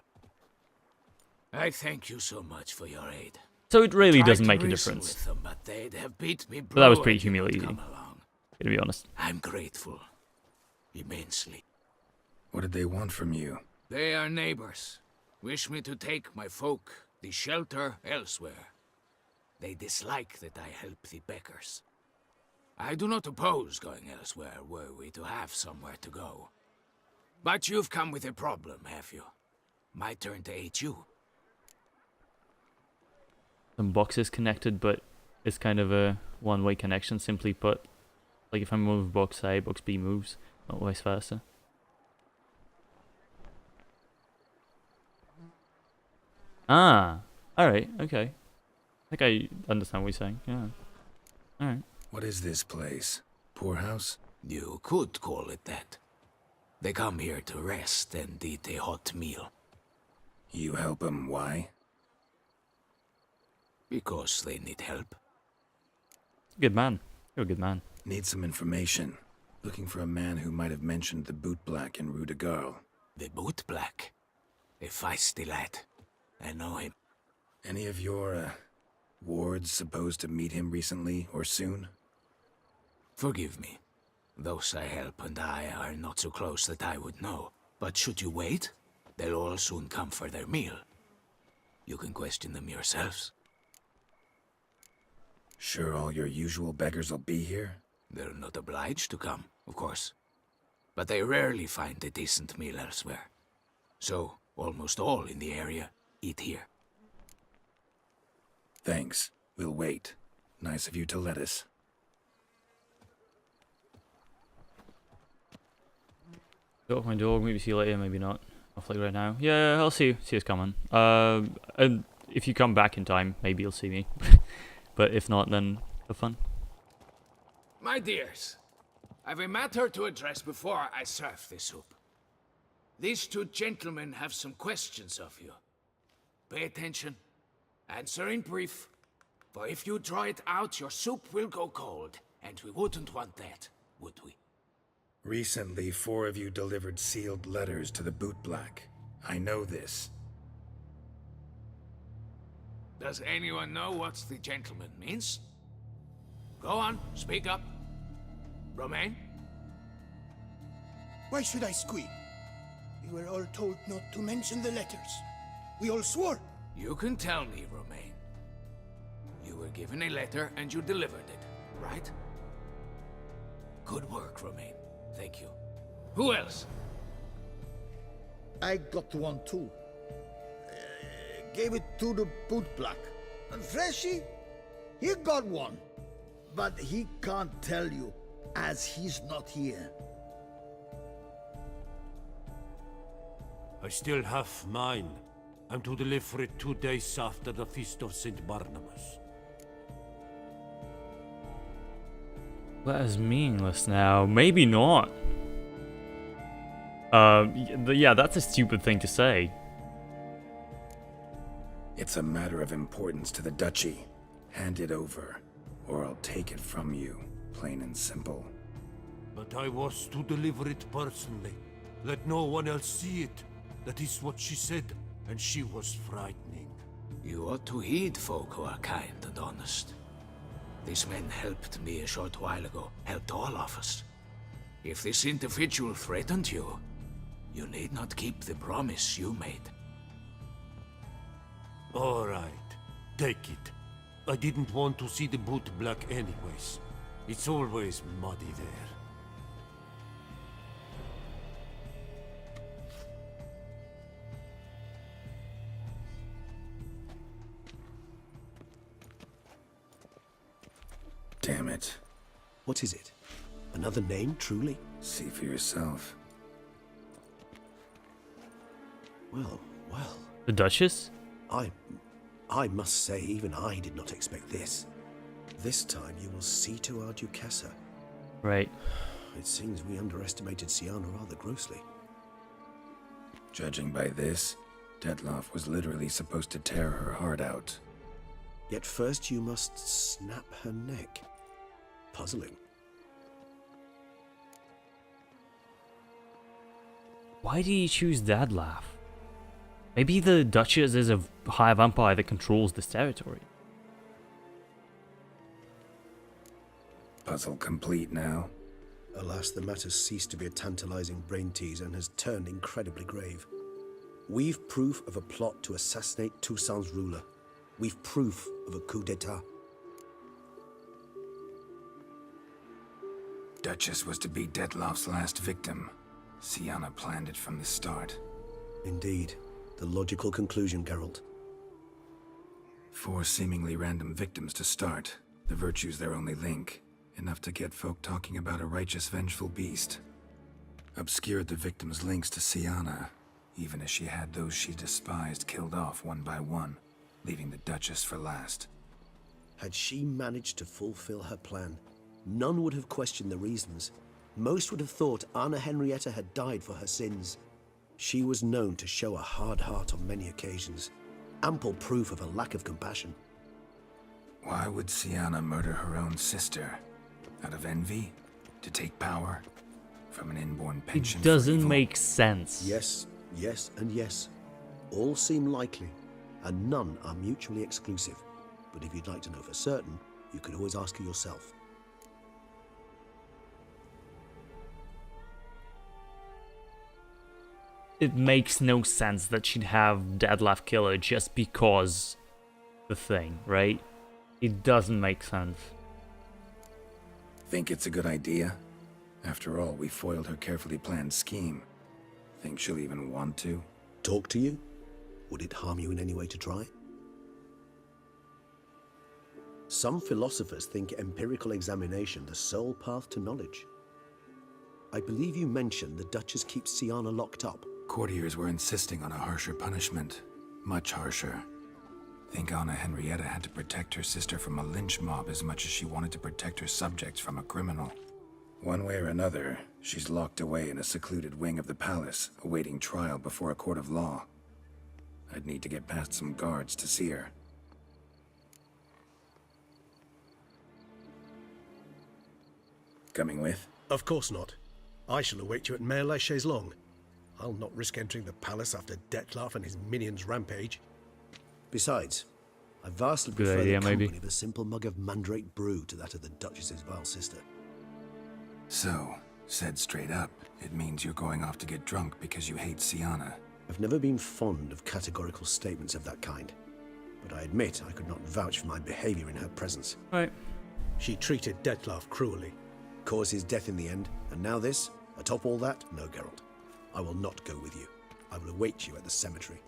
I thank you so much for your aid. So it really Tried doesn't to make a reason difference. with them, but they'd have beat me. But that was bro, pretty if you would humiliating, come along. to be honest. I'm grateful. Immensely. What did they want from you? They are neighbors. Wish me to take my folk, the shelter, elsewhere. They dislike that I help the beggars. I do not oppose going elsewhere, were we to have somewhere to go. But you've come with a problem, have you? My turn to aid you. Some boxes connected, but it's kind of a one-way connection, simply put. Like if I move box A, box B moves, not vice versa. Ah, alright, okay. I think I understand what you're saying, yeah. Alright. What is this place? Poorhouse? You could call it that. They come here to rest and eat a hot meal. You help them, why? Because they need help. Good man. You're a good man. Need some information. Looking for a man who might have mentioned the boot black in Rue de Garl. The boot black? A feisty lad. I know him. Any of your, Ward's supposed to meet him recently or soon? Forgive me. Those I help and I are not so close that I would know. But should you wait, they'll all soon come for their meal. You can question them yourselves. Sure all your usual beggars will be here? They're not obliged to come, of course. But they rarely find a decent meal elsewhere. So, almost all in the area eat here. Thanks. We'll wait. Nice of you to let us. Go off my dog, maybe see you later, maybe not. Hopefully right now. Yeah, I'll see us coming. And if you come back in time, maybe you'll see me. But if not, then have fun. My dears, I've a matter to address before I serve the soup. These two gentlemen have some questions of you. Pay attention. Answer in brief. For if you draw it out, your soup will go cold. And we wouldn't want that, would we? Recently, 4 of you delivered sealed letters to the bootblack. I know this. Does anyone know what the gentleman means? Go on, speak up. Romain? Why should I squeal? We were all told not to mention the letters. We all swore. You can tell me, Romain. You were given a letter and you delivered it, right? Good work, Romain. Thank you. Who else? I got one too. Gave it to the bootblack. And Freshy, he got one. But he can't tell you, as he's not here. I still have mine. I'm to deliver it 2 days after the Feast of St. Barnabas. That is meaningless now. Maybe not. Yeah, that's a stupid thing to say. It's a matter of importance to the Duchy. Hand it over, or I'll take it from you, plain and simple. But I was to deliver it personally. Let no one else see it. That is what she said, and she was frightening. You ought to heed folk who are kind and honest. These men helped me a short while ago, helped all of us. If this individual threatened you, you need not keep the promise you made. All right, take it. I didn't want to see the bootblack anyways. It's always muddy there. Damn it. What is it? Another name, truly? See for yourself. Well. The Duchess? I must say, even I did not expect this. This time you will see to our Duchessa. Right. It seems we underestimated Sienna rather grossly. Judging by this, Detloff was literally supposed to tear her heart out. Yet first you must snap her neck. Puzzling. Why did he choose Dadlaugh? Maybe the Duchess is a high vampire that controls this territory. Puzzle complete now. Alas, the matter's ceased to be a tantalizing brain tease and has turned incredibly grave. We've proof of a plot to assassinate Toussaint's ruler. We've proof of a coup d'etat. Duchess was to be Detloff's last victim. Sienna planned it from the start. Indeed. The logical conclusion, Geralt. 4 seemingly random victims to start. The virtue's their only link. Enough to get folk talking about a righteous, vengeful beast. Obscured the victims' links to Sienna, even as she had those she despised killed off one by one, leaving the Duchess for last. Had she managed to fulfill her plan, none would have questioned the reasons. Most would have thought Anna Henrietta had died for her sins. She was known to show a hard heart on many occasions. Ample proof of a lack of compassion. Why would Sienna murder her own sister? Out of envy? To take power? From an inborn penchant It for doesn't evil? make sense. Yes, yes, and yes. All seem likely, and none are mutually exclusive. But if you'd like to know for certain, you could always ask her yourself. It makes no sense that she'd have Deadlaugh kill her just because the thing, right? It doesn't make sense. Think it's a good idea? After all, we foiled her carefully planned scheme. Think she'll even want to? Talk to you? Would it harm you in any way to try? Some philosophers think empirical examination the sole path to knowledge. I believe you mentioned the Duchess keeps Siana locked up. Courtiers were insisting on a harsher punishment. Much harsher. Think Anna Henrietta had to protect her sister from a lynch mob as much as she wanted to protect her subjects from a criminal. One way or another, she's locked away in a secluded wing of the palace, awaiting trial before a court of law. I'd need to get past some guards to see her. Coming with? Of course not. I shall await you at Mare la Chaise-Longue. I'll not risk entering the palace after Dettlaff and his minions rampage. Besides, I vastly Good prefer idea, the company maybe. of a simple mug of mandrake brew to that of the Duchess's vile sister. So, said straight up, it means you're going off to get drunk because you hate Siana. I've never been fond of categorical statements of that kind, but I admit I could not vouch for my behavior in her presence. Right. She treated Dettlaff cruelly. Caused his death in the end, and now this? Atop all that? No, Geralt. I will not go with you. I will await you at the cemetery.